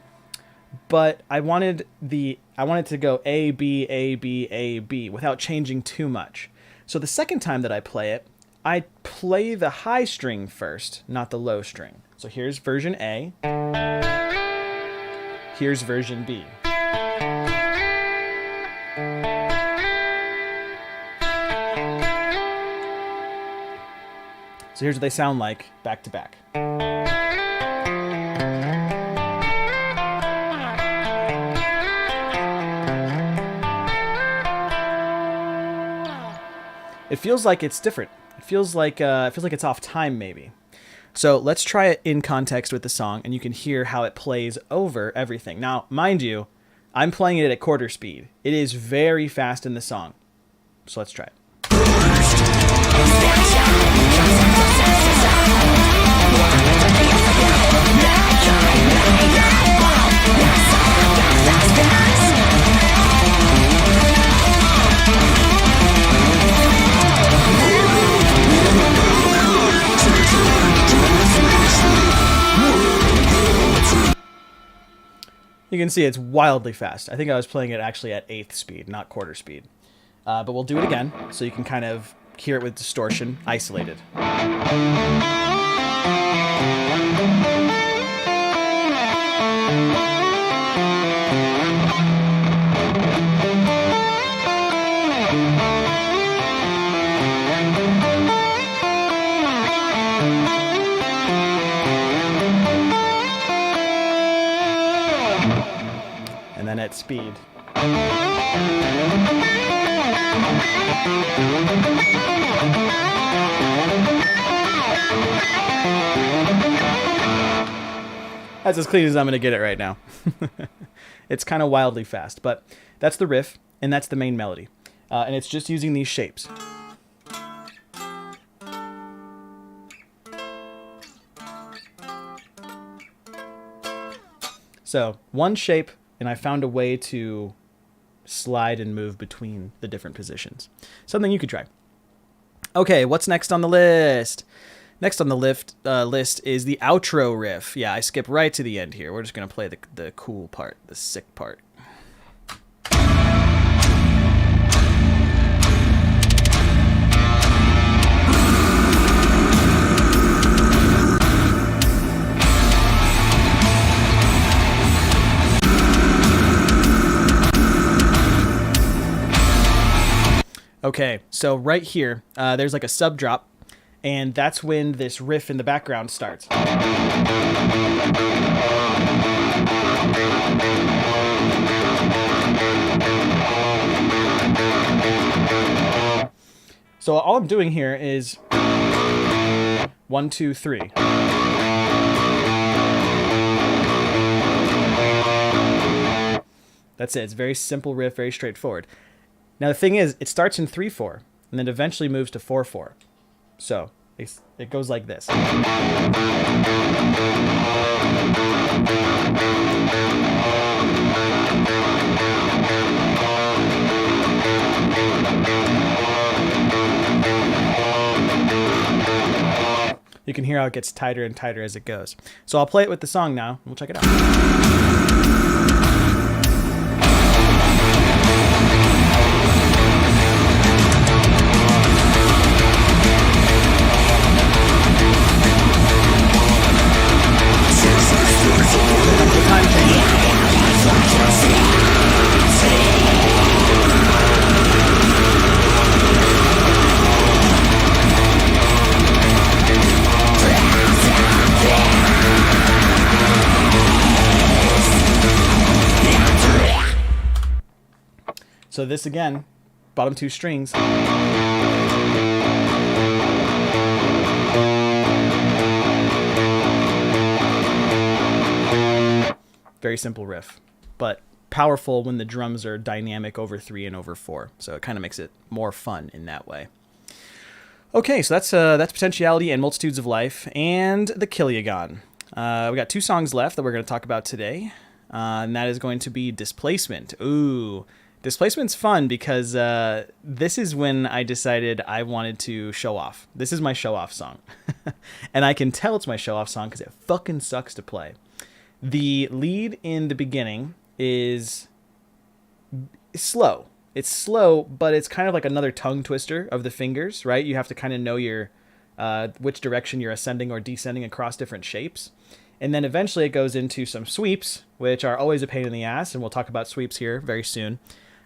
but I wanted to go A, B, A, B, A, B without changing too much. So the second time that I play it, I play the high string first, not the low string. So here's version A. Here's version B. So here's what they sound like back to back. It feels like it's different. It feels like it's off time maybe. So let's try it in context with the song, and you can hear how it plays over everything. Now, mind you, I'm playing it at quarter speed. It is very fast in the song. So let's try it. You can see it's wildly fast. I think I was playing it actually at 1/8 speed, not quarter speed. But we'll do it again so you can kind of hear it with distortion isolated. And then at speed. That's as clean as I'm going to get it right now. It's kind of wildly fast, but that's the riff, and that's the main melody. And it's just using these shapes. So, one shape, and I found a way to slide and move between the different positions. Something you could try. Okay, what's next on the list? Next on the list is the outro riff. Yeah, I skip right to the end here. We're just going to play the cool part, the sick part. Okay, so right here, there's like a sub drop, and that's when this riff in the background starts. So all I'm doing here is 1, 2, 3. That's it. It's a very simple riff, very straightforward. Now the thing is, it starts in 3/4, and then eventually moves to 4/4. So it goes like this. You can hear how it gets tighter and tighter as it goes. So I'll play it with the song now, and we'll check it out. So this again, bottom 2 strings. Very simple riff, but powerful when the drums are dynamic over 3 and over 4. So it kind of makes it more fun in that way. Okay, so that's Potentiality and Multitudes of Life and the Killiagon. We got 2 songs left that we're going to talk about today, and that is going to be Displacement. Ooh. Displacement's fun because this is when I decided I wanted to show off. This is my show-off song. And I can tell it's my show-off song because it fucking sucks to play. The lead in the beginning is slow. It's slow, but it's kind of like another tongue twister of the fingers, right? You have to kind of know your which direction you're ascending or descending across different shapes. And then eventually it goes into some sweeps, which are always a pain in the ass, and we'll talk about sweeps here very soon.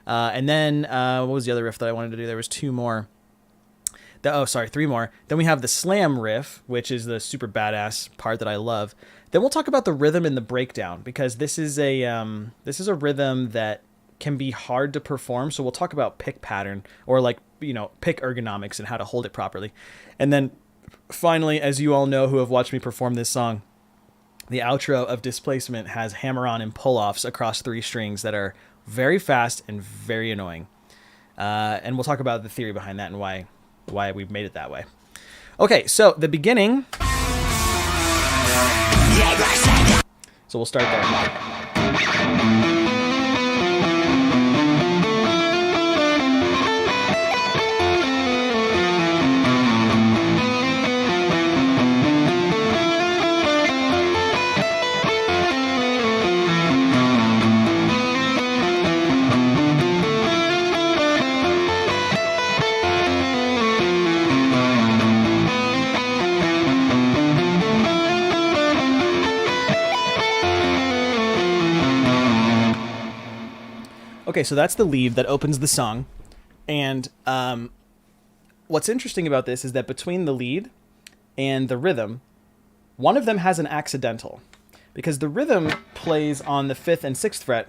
And then, what was the other riff that I wanted to do? There was 2 more. 3 more. Then we have the slam riff, which is the super badass part that I love. Then we'll talk about the rhythm and the breakdown, because this is a rhythm that can be hard to perform. So we'll talk about pick pattern, or pick ergonomics and how to hold it properly. And then finally, as you all know who have watched me perform this song, the outro of Displacement has hammer-on and pull-offs across 3 strings that are very fast and very annoying. And we'll talk about the theory behind that and why we've made it that way. Okay, so the beginning. So we'll start there. Okay, so that's the lead that opens the song. And what's interesting about this is that between the lead and the rhythm, one of them has an accidental. Because the rhythm plays on the 5th and 6th fret.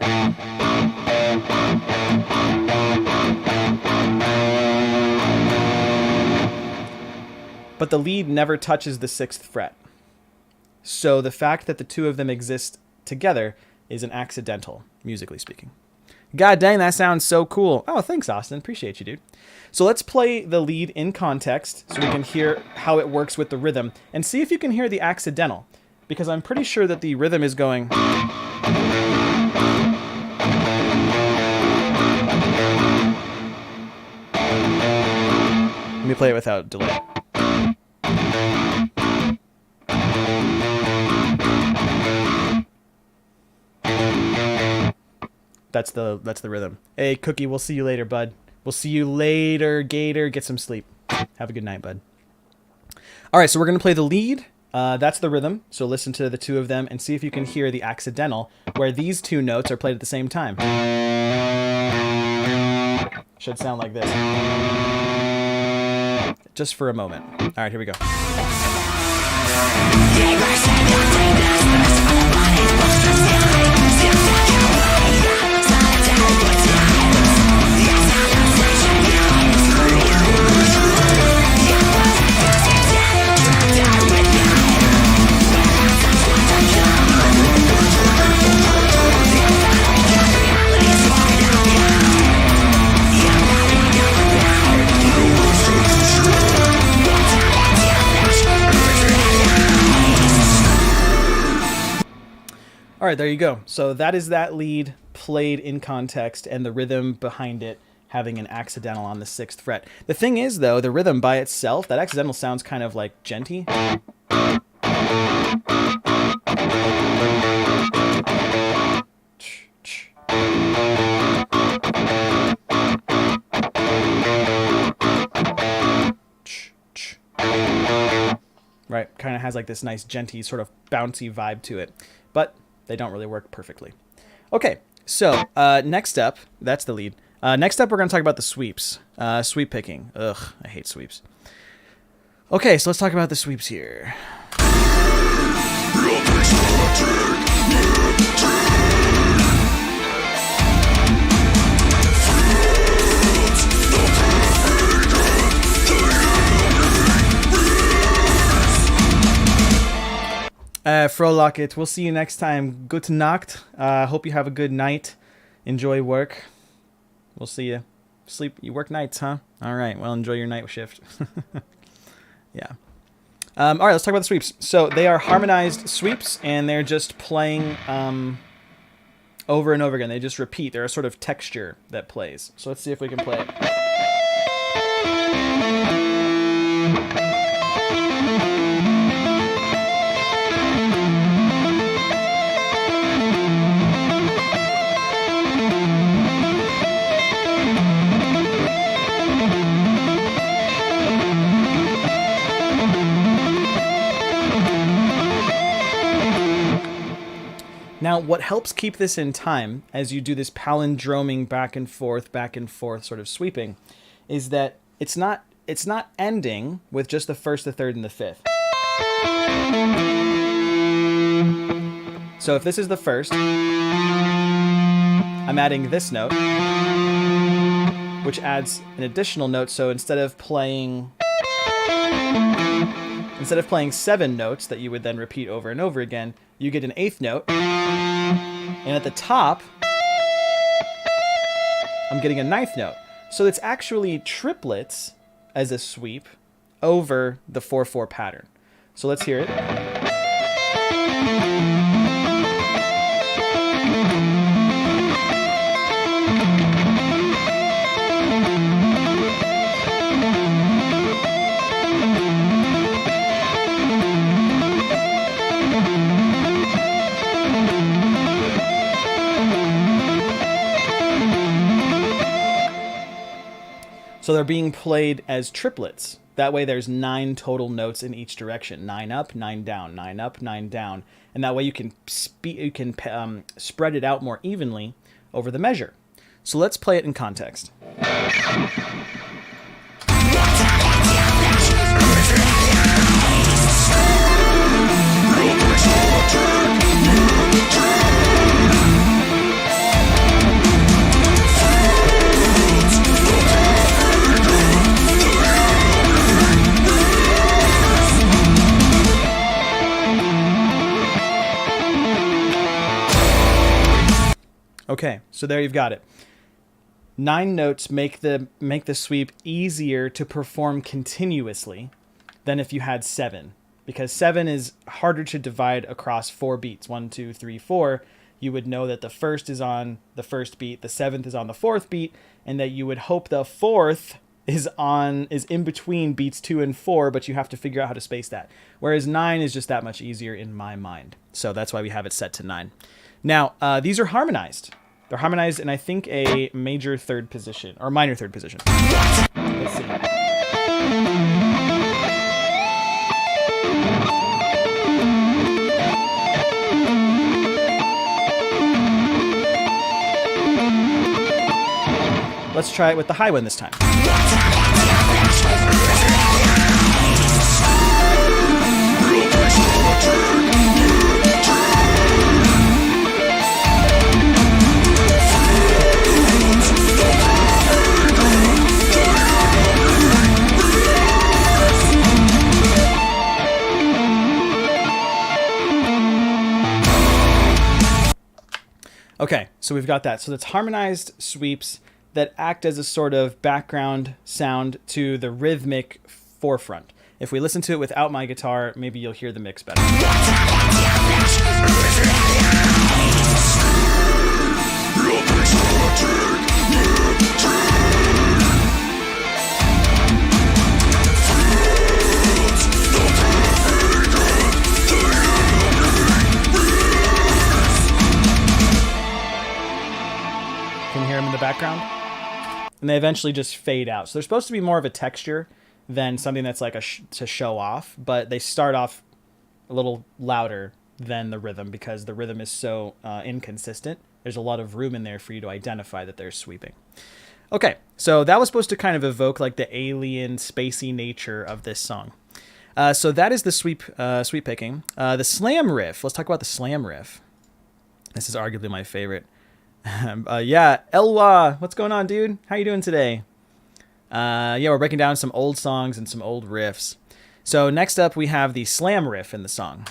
But the lead never touches the 6th fret. So the fact that the 2 of them exist together is an accidental, musically speaking. God dang, that sounds so cool. Oh, thanks, Austin. Appreciate you, dude. So let's play the lead in context so we can hear how it works with the rhythm and see if you can hear the accidental, because I'm pretty sure that the rhythm is going. Let me play it without delay. That's the rhythm. Hey, Cookie, we'll see you later, bud. We'll see you later, Gator. Get some sleep. Have a good night, bud. All right, so we're going to play the lead. That's the rhythm. So listen to the 2 of them and see if you can hear the accidental, where these 2 notes are played at the same time. Should sound like this. Just for a moment. All right, here we go. All right, there you go. So that is that lead played in context and the rhythm behind it having an accidental on the 6th fret. The thing is, though, the rhythm by itself, that accidental sounds kind of like genty. Right, kind of has like this nice genty sort of bouncy vibe to it, but they don't really work perfectly. Okay, so next up, that's the lead. Next up, we're going to talk about the sweeps. Sweep picking. Ugh, I hate sweeps. Okay, so let's talk about the sweeps here. Frohlocket, we'll see you next time. Gute Nacht. Hope you have a good night. Enjoy work. We'll see you. Sleep. You work nights, huh? All right. Well, enjoy your night shift. Yeah. All right. Let's talk about the sweeps. So they are harmonized sweeps, and they're just playing over and over again. They just repeat. They're a sort of texture that plays. So let's see if we can play it. Now, what helps keep this in time as you do this palindroming back and forth sort of sweeping is that it's not ending with just the first, the third, and the fifth. So if this is the first, I'm adding this note, which adds an additional note. So instead of playing 7 notes that you would then repeat over and over again, you get an 8th note. And at the top, I'm getting a 9th note. So it's actually triplets as a sweep over the 4/4 pattern. So let's hear it. So they're being played as triplets. That way there's 9 total notes in each direction. 9 up, 9 down, 9 up, 9 down. And that way you can spread it out more evenly over the measure. So let's play it in context. Okay, so there you've got it. 9 notes make the sweep easier to perform continuously than if you had 7, because 7 is harder to divide across 4 beats. 1, 2, 3, 4. You would know that the first is on the first beat, the 7th is on the 4th beat, and that you would hope the 4th is in between beats 2 and 4, but you have to figure out how to space that. Whereas 9 is just that much easier in my mind. So that's why we have it set to 9. Now, these are harmonized. They're harmonized in, I think, a major 3rd position, or minor 3rd position. Let's see. Let's try it with the high one this time. Okay, so we've got that. So that's harmonized sweeps that act as a sort of background sound to the rhythmic forefront. If we listen to it without my guitar, maybe you'll hear the mix better. background. And they eventually just fade out. So they're supposed to be more of a texture than something that's like to show off. But they start off a little louder than the rhythm because the rhythm is so inconsistent. There's a lot of room in there for you to identify that they're sweeping. Okay, so that was supposed to kind of evoke like the alien, spacey nature of this song. So that is the sweep picking. The slam riff. Let's talk about the slam riff. This is arguably my favorite. Yeah, Elwa, what's going on, dude? How you doing today? Yeah, we're breaking down some old songs and some old riffs. So next up, we have the slam riff in the song.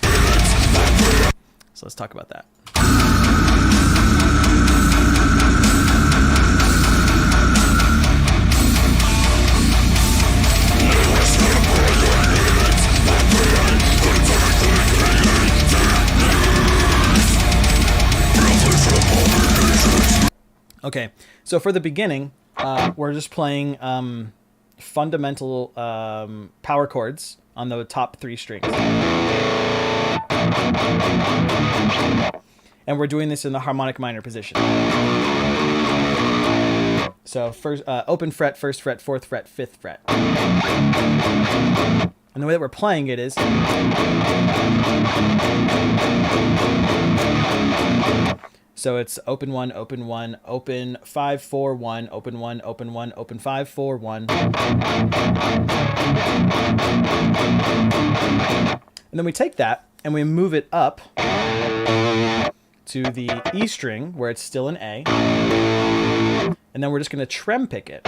So let's talk about that. Okay, so for the beginning, we're just playing fundamental power chords on the top 3 strings. And we're doing this in the harmonic minor position. So first, open fret, 1st fret, 4th fret, 5th fret. And the way that we're playing it is... So it's open 1, open 1, open 5, 4, 1, open 1, open 1, open 5, 4, 1. And then we take that and we move it up to the E string where it's still an A. And then we're just going to trem pick it.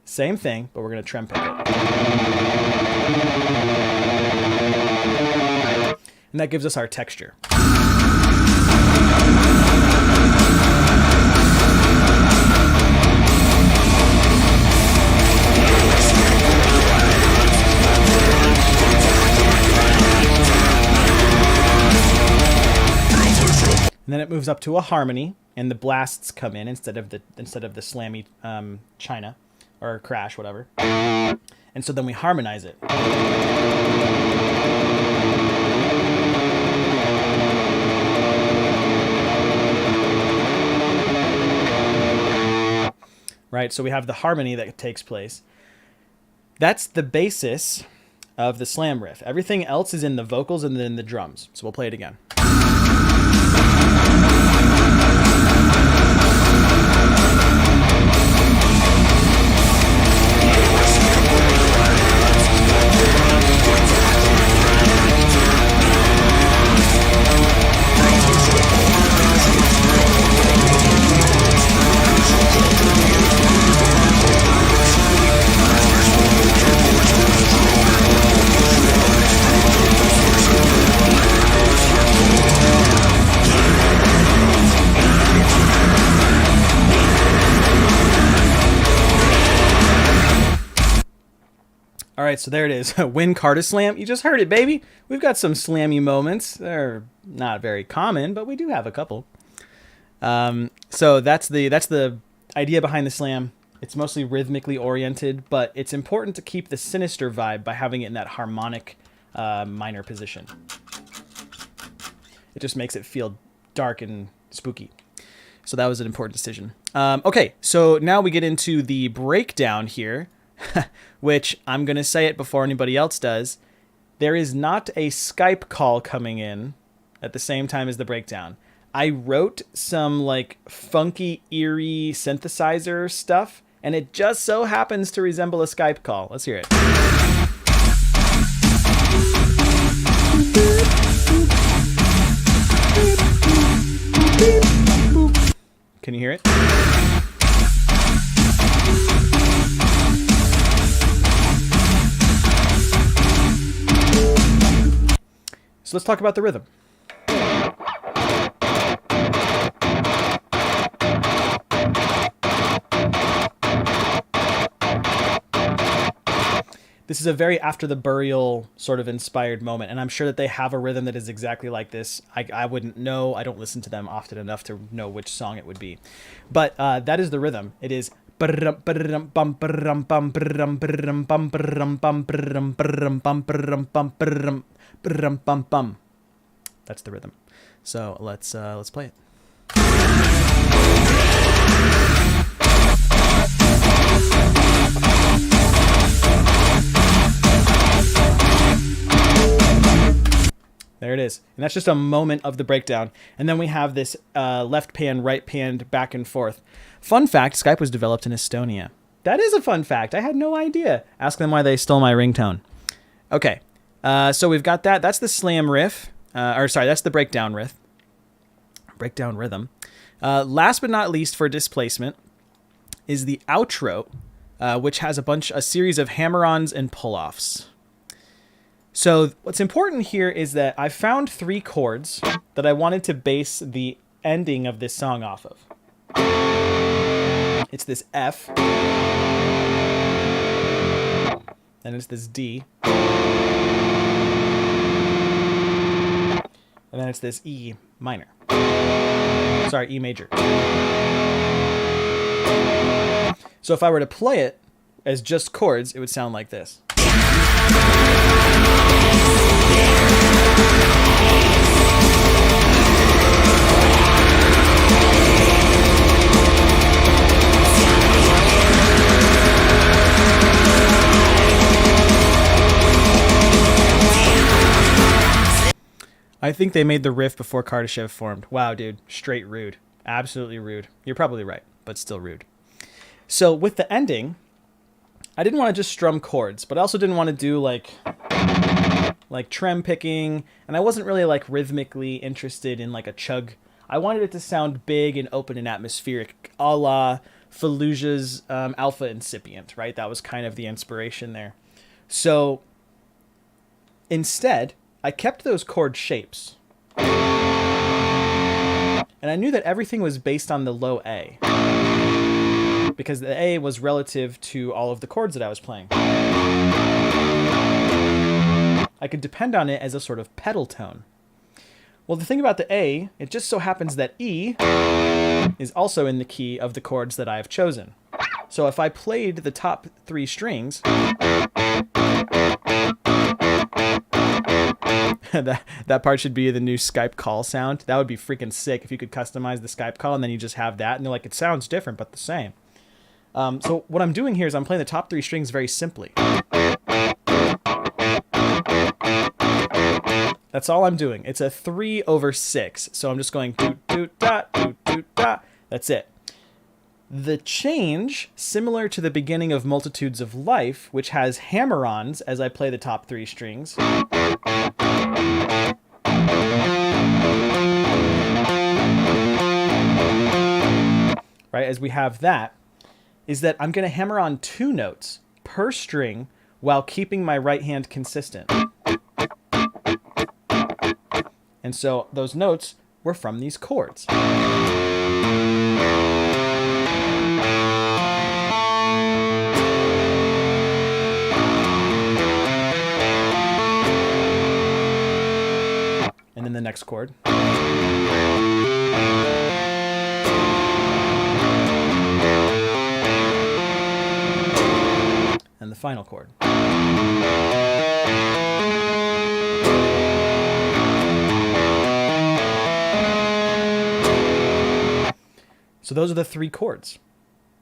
Same thing, but we're going to trem pick it. And that gives us our texture. And then it moves up to a harmony, and the blasts come in instead of the slammy china or crash, whatever. And so then we harmonize it. Right, so we have the harmony that takes place. That's the basis of the slam riff. Everything else is in the vocals and then the drums. So we'll play it again. All right, so there it is. Win Carta Slam. You just heard it, baby. We've got some slammy moments. They're not very common, but we do have a couple. So that's the idea behind the slam. It's mostly rhythmically oriented, but it's important to keep the sinister vibe by having it in that harmonic minor position. It just makes it feel dark and spooky. So that was an important decision. Okay, so now we get into the breakdown here. Which I'm going to say it before anybody else does. There is not a Skype call coming in at the same time as the breakdown. I wrote some like funky, eerie synthesizer stuff, and it just so happens to resemble a Skype call. Let's hear it. Can you hear it? So let's talk about the rhythm. This is a very After the Burial sort of inspired moment, and I'm sure that they have a rhythm that is exactly like this. I wouldn't know. I don't listen to them often enough to know which song it would be. But that is the rhythm. It is... That's the rhythm. So let's play it. There it is. And that's just a moment of the breakdown. And then we have this left pan, right pan, back and forth. Fun fact, Skype was developed in Estonia. That is a fun fact. I had no idea. Ask them why they stole my ringtone. Okay. So we've got that. That's the slam riff. That's the breakdown riff. Breakdown rhythm. Last but not least for displacement is the outro, which has a series of hammer-ons and pull-offs. So what's important here is that I found 3 chords that I wanted to base the ending of this song off of. It's this F, and it's this D, and then it's this E minor. Sorry, E major. So if I were to play it as just chords, it would sound like this. I think they made the riff before Kardashev formed. Wow, dude. Straight rude. Absolutely rude. You're probably right, but still rude. So with the ending, I didn't want to just strum chords, but I also didn't want to do like trem picking, and I wasn't really like rhythmically interested in like a chug. I wanted it to sound big and open and atmospheric, a la Fallujah's Alpha Incipient, right? That was kind of the inspiration there. So instead, I kept those chord shapes. And I knew that everything was based on the low A, because the A was relative to all of the chords that I was playing. I could depend on it as a sort of pedal tone. Well, the thing about the A, it just so happens that E is also in the key of the chords that I have chosen. So if I played the top 3 strings, that part should be the new Skype call sound. That would be freaking sick if you could customize the Skype call and then you just have that and they're like, it sounds different but the same. So what I'm doing here is I'm playing the top 3 strings very simply. That's all I'm doing. It's a 3/6. So I'm just going doot doot dot doot doot dot. That's it. The change, similar to the beginning of Multitudes of Life, which has hammer-ons as I play the top 3 strings. Right, as we have that, is that I'm going to hammer on 2 notes per string while keeping my right hand consistent. And so those notes were from these chords. And then the next chord. And the final chord. So those are the 3 chords.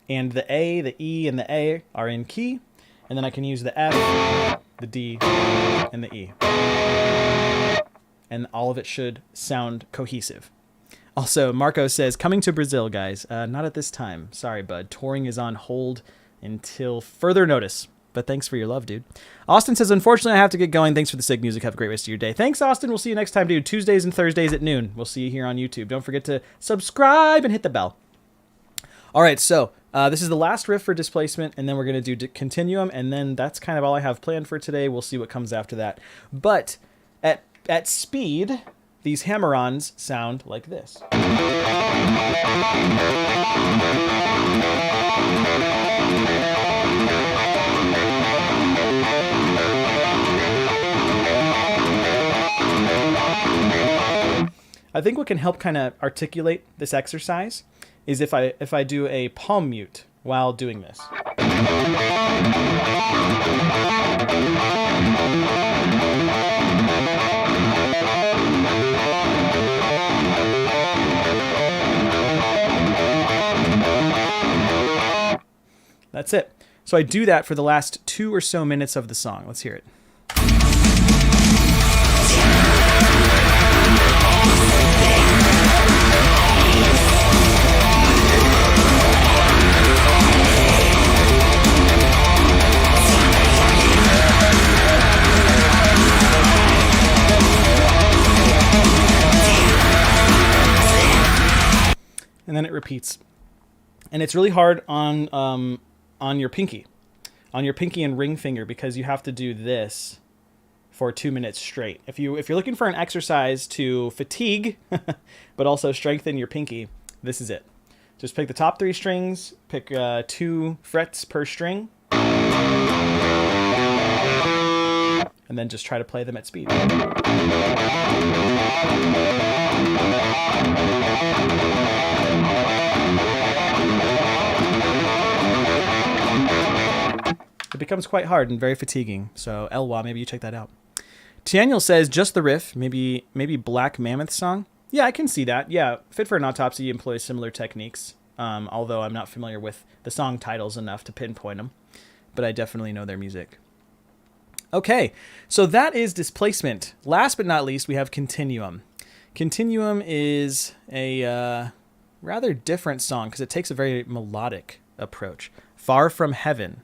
And the A, the E, and the A are in key. And then I can use the F, the D, and the E. And all of it should sound cohesive. Also, Marco says, coming to Brazil, guys. Not at this time. Sorry, bud. Touring is on hold until further notice. But thanks for your love, dude. Austin says, unfortunately, I have to get going. Thanks for the sick music. Have a great rest of your day. Thanks, Austin. We'll see you next time, dude. Tuesdays and Thursdays at noon. We'll see you here on YouTube. Don't forget to subscribe and hit the bell. All right, so this is the last riff for displacement, and then we're going to do continuum, and then that's kind of all I have planned for today. We'll see what comes after that. But at speed, these hammer-ons sound like this. I think what can help kind of articulate this exercise is if I do a palm mute while doing this. that's it. So I do that for the last 2 or so minutes of the song. Let's hear it. And then it repeats. And it's really hard on your pinky and ring finger, because you have to do this for 2 minutes straight. If you're looking for an exercise to fatigue, but also strengthen your pinky, this is it. Just pick the top 3 strings, pick 2 frets per string, and then just try to play them at speed. It becomes quite hard and very fatiguing. So Elwa, maybe you check that out. Tianiel says just the riff, maybe Black Mammoth song. Yeah, I can see that. Yeah, Fit for an Autopsy employs similar techniques, although I'm not familiar with the song titles enough to pinpoint them, but I definitely know their music. Okay, so that is Displacement. Last but not least, we have Continuum. Continuum is a rather different song because it takes a very melodic approach. Far From Heaven.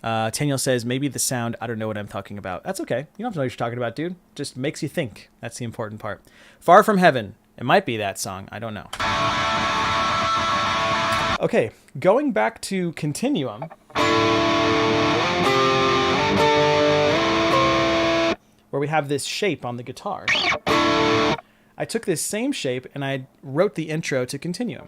Taniel says, maybe the sound, I don't know what I'm talking about. That's okay. You don't have to know what you're talking about, dude. Just makes you think. That's the important part. Far From Heaven. It might be that song. I don't know. Okay, going back to Continuum. Where we have this shape on the guitar. I took this same shape and I wrote the intro to Continuum.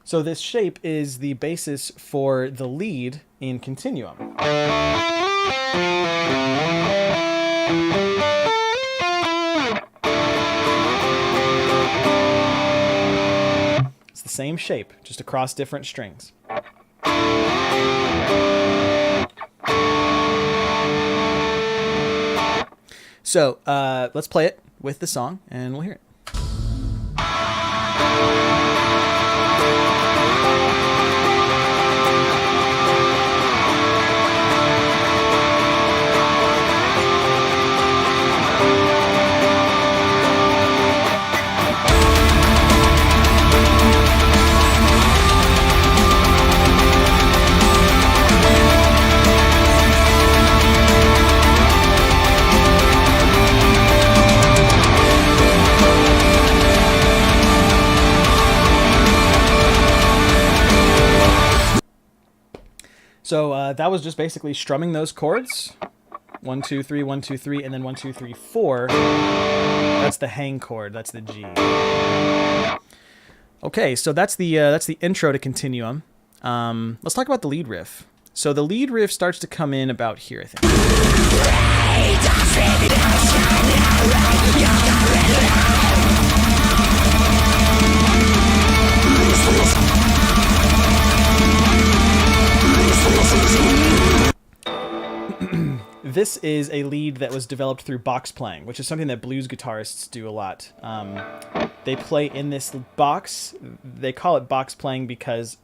So this shape is the basis for the lead in Continuum. It's the same shape, just across different strings. So let's play it with the song and we'll hear it. So that was just basically strumming those chords. 1, 2, 3, 1, 2, 3, and then 1, 2, 3, 4. That's the hang chord. That's the G. Okay, so that's the intro to Continuum. Let's talk about the lead riff. So the lead riff starts to come in about here, I think. This is a lead that was developed through box playing, which is something that blues guitarists do a lot. They play in this box. They call it box playing because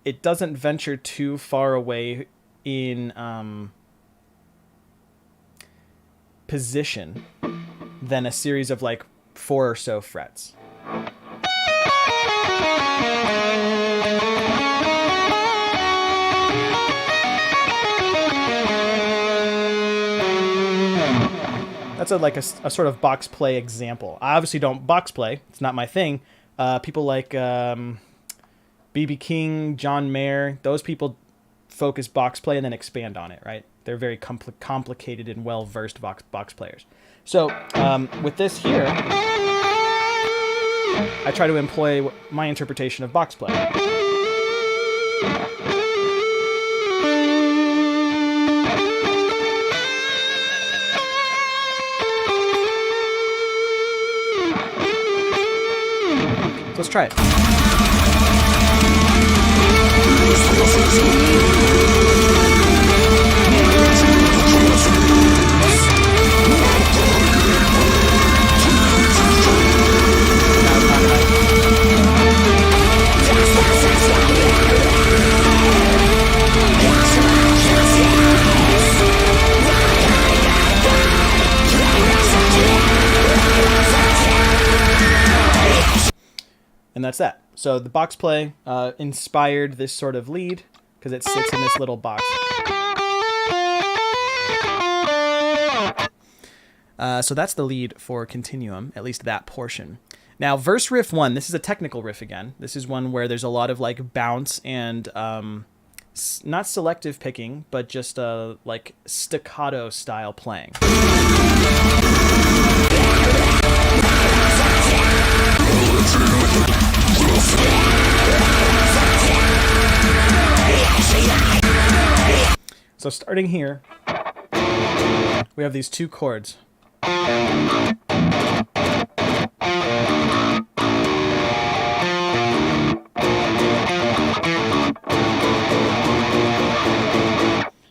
it doesn't venture too far away in position than a series of like 4 or so frets. That's a sort of box play example. I obviously don't box play. It's not my thing. People like B.B. King, John Mayer, those people focus box play and then expand on it, right? They're very complicated and well-versed box players. So with this here, I try to employ my interpretation of box play. Let's try it. And that's that. So the box play inspired this sort of lead because it sits in this little box. So that's the lead for Continuum, at least that portion. Now, verse riff 1, this is a technical riff again. This is one where there's a lot of like bounce and not selective picking, but just like staccato style playing. So starting here, we have these two chords.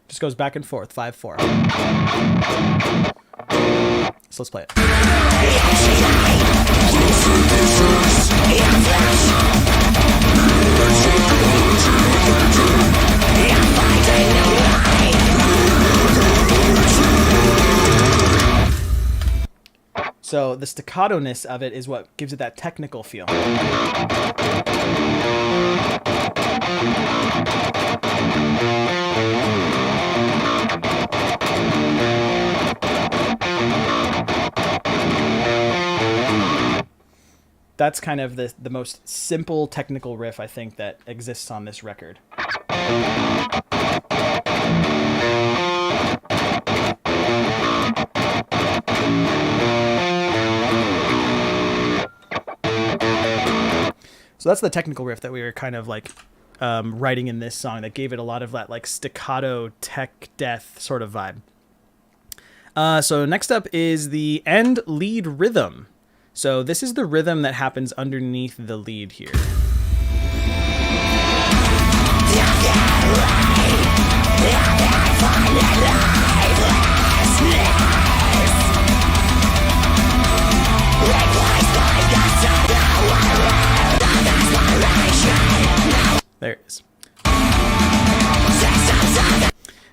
Just goes back and forth, 5/4. So let's play it. So the staccato-ness of it is what gives it that technical feel. That's kind of the most simple technical riff I think that exists on this record. So that's the technical riff that we were kind of like writing in this song that gave it a lot of that like staccato tech death sort of vibe. So next up is the end lead rhythm. So this is the rhythm that happens underneath the lead here. There it is.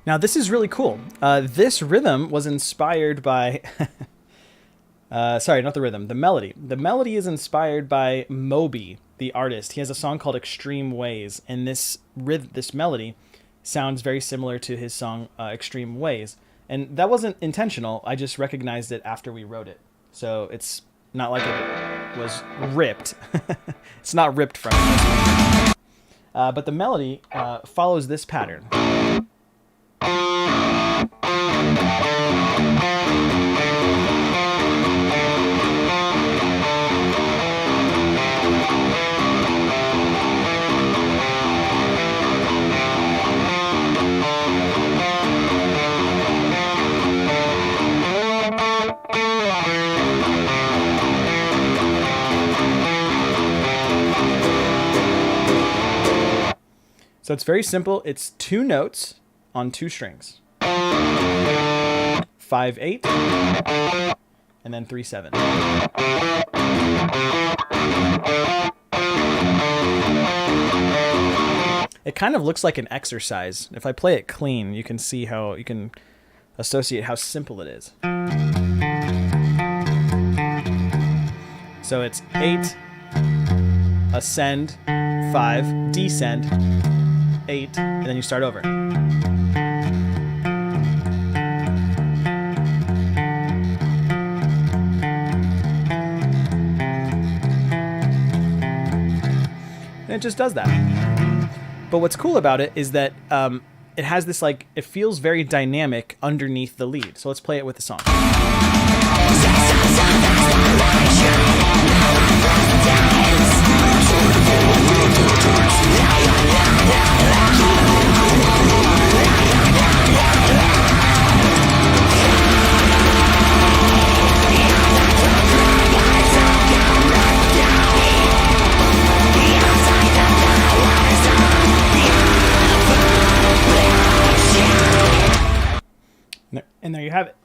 Now this is really cool. This rhythm was inspired by... sorry, not the rhythm, the melody. The melody is inspired by Moby, the artist. He has a song called Extreme Ways, and this melody sounds very similar to his song Extreme Ways. And that wasn't intentional, I just recognized it after we wrote it. So it's not like it was ripped. It's not ripped from it. But the melody follows this pattern. So it's very simple. It's two notes on two strings. 5/8 and then 3/7. It kind of looks like an exercise. If I play it clean, you can see how you can associate how simple it is. So it's 8, ascend, 5, descend, 8, and then you start over. And it just does that. But what's cool about it is that it has this, like, it feels very dynamic underneath the lead. So let's play it with the song. And there you have it.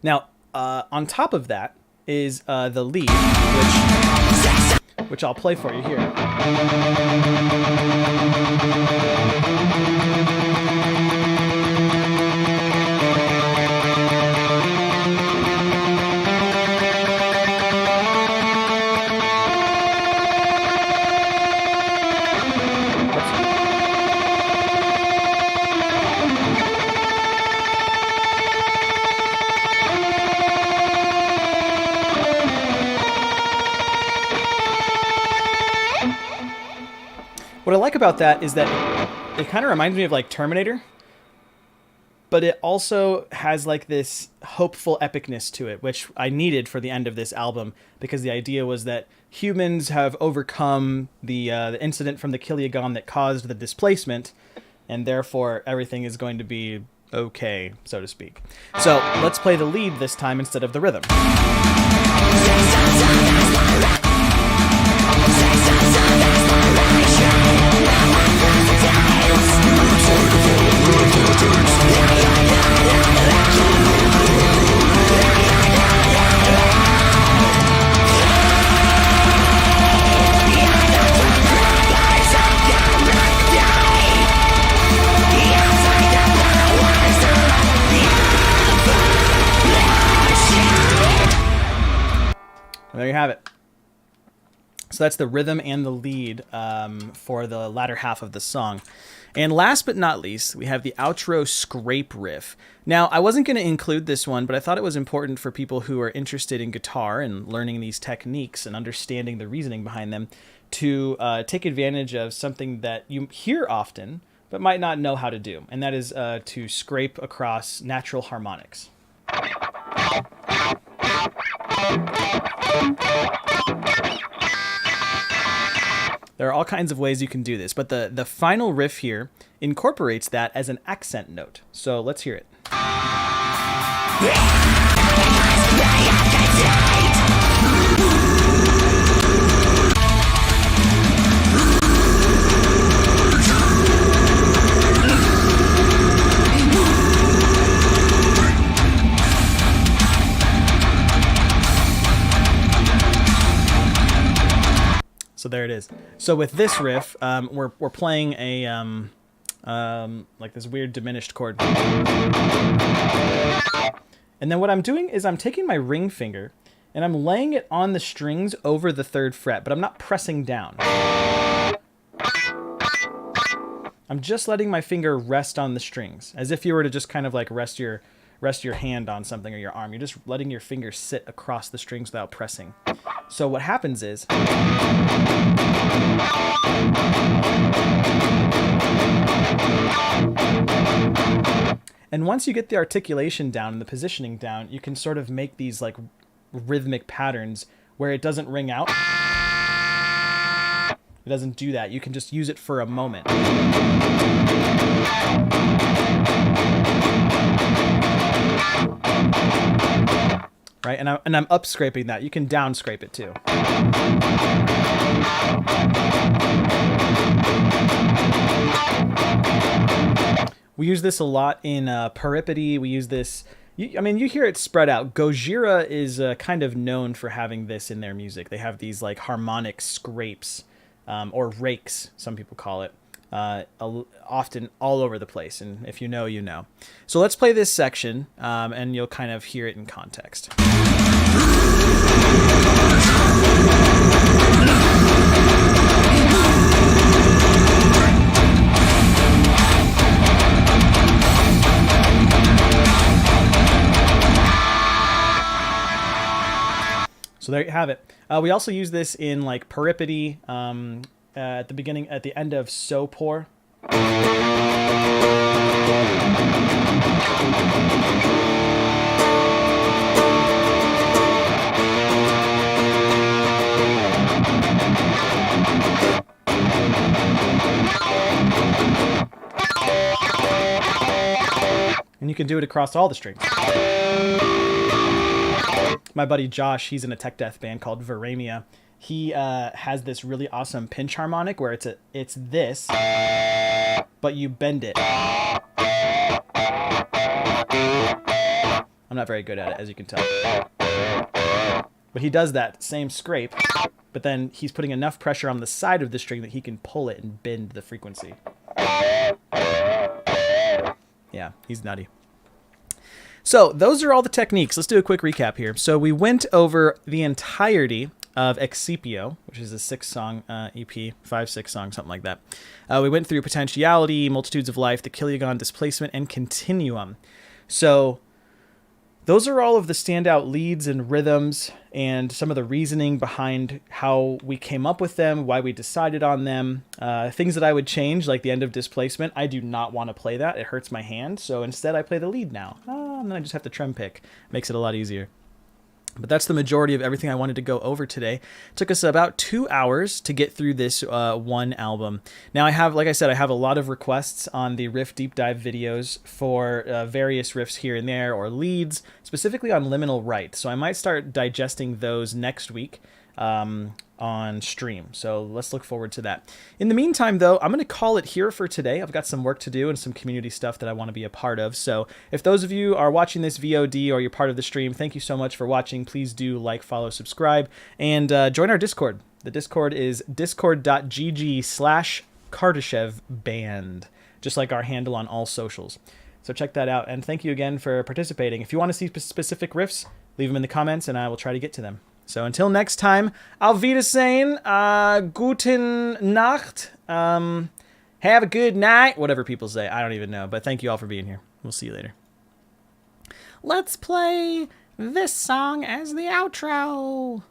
Now, on top of that is the lead, which I'll play for you here. What I like about that is that it kind of reminds me of like Terminator, but it also has like this hopeful epicness to it, which I needed for the end of this album, because the idea was that humans have overcome the incident from the Killiagon that caused the displacement, and therefore everything is going to be okay, so to speak. So let's play the lead this time instead of the rhythm. There you have it. So that's the rhythm and the lead for the latter half of the song. And last but not least, we have the outro scrape riff. Now, I wasn't going to include this one, but I thought it was important for people who are interested in guitar and learning these techniques and understanding the reasoning behind them to take advantage of something that you hear often but might not know how to do, and that is to scrape across natural harmonics. There are all kinds of ways you can do this, but the final riff here incorporates that as an accent note. So let's hear it. So there it is. So with this riff, we're playing a like this weird diminished chord, and then what I'm doing is I'm taking my ring finger and I'm laying it on the strings over the 3rd fret, but I'm not pressing down. I'm just letting my finger rest on the strings, as if you were to just kind of like rest your hand on something or your arm. You're just letting your finger sit across the strings without pressing. So what happens is, and once you get the articulation down and the positioning down, you can sort of make these like rhythmic patterns where it doesn't ring out. It doesn't do that. You can just use it for a moment. Right, and I'm up scraping that. You can down scrape it too. We use this a lot in Peripety. We use this. I mean, you hear it spread out. Gojira is kind of known for having this in their music. They have these like harmonic scrapes, or rakes, some people call it, often all over the place. And if you know, you know. So let's play this section, and you'll kind of hear it in context. So there you have it. We also use this in like Peripety, at the end of So Poor. And you can do it across all the strings. My buddy Josh, he's in a tech death band called Veramia. He has this really awesome pinch harmonic where it's this, but you bend it. I'm not very good at it, as you can tell. But he does that same scrape, but then he's putting enough pressure on the side of the string that he can pull it and bend the frequency. Yeah, he's nutty. So those are all the techniques. Let's do a quick recap here. So we went over the entirety of Excipio, which is a 6-song EP, 5-6 songs, something like that. We went through Potentiality, Multitudes of Life, The Killiagon, Displacement, and Continuum. So those are all of the standout leads and rhythms and some of the reasoning behind how we came up with them, why we decided on them. Things that I would change, like the end of displacement. I do not want to play that. It hurts my hand. So instead I play the lead now. And then I just have to trem pick. Makes it a lot easier. But that's the majority of everything I wanted to go over today. It took us about 2 hours to get through this one album. Now I have, like I said, I have a lot of requests on the Riff deep dive videos for various riffs here and there, or leads, specifically on liminal right. So I might start digesting those next week on stream. So let's look forward to that. In the meantime, though, I'm going to call it here for today. I've got some work to do and some community stuff that I want to be a part of. So if those of you are watching this VOD or you're part of the stream, thank you so much for watching. Please do like, follow, subscribe, and join our Discord. The Discord is discord.gg/KardashevBand, just like our handle on all socials. So check that out, and thank you again for participating. If you want to see specific riffs, leave them in the comments, and I will try to get to them. So until next time, auf Wiedersehen, guten Nacht, have a good night, whatever people say. I don't even know, but thank you all for being here. We'll see you later. Let's play this song as the outro.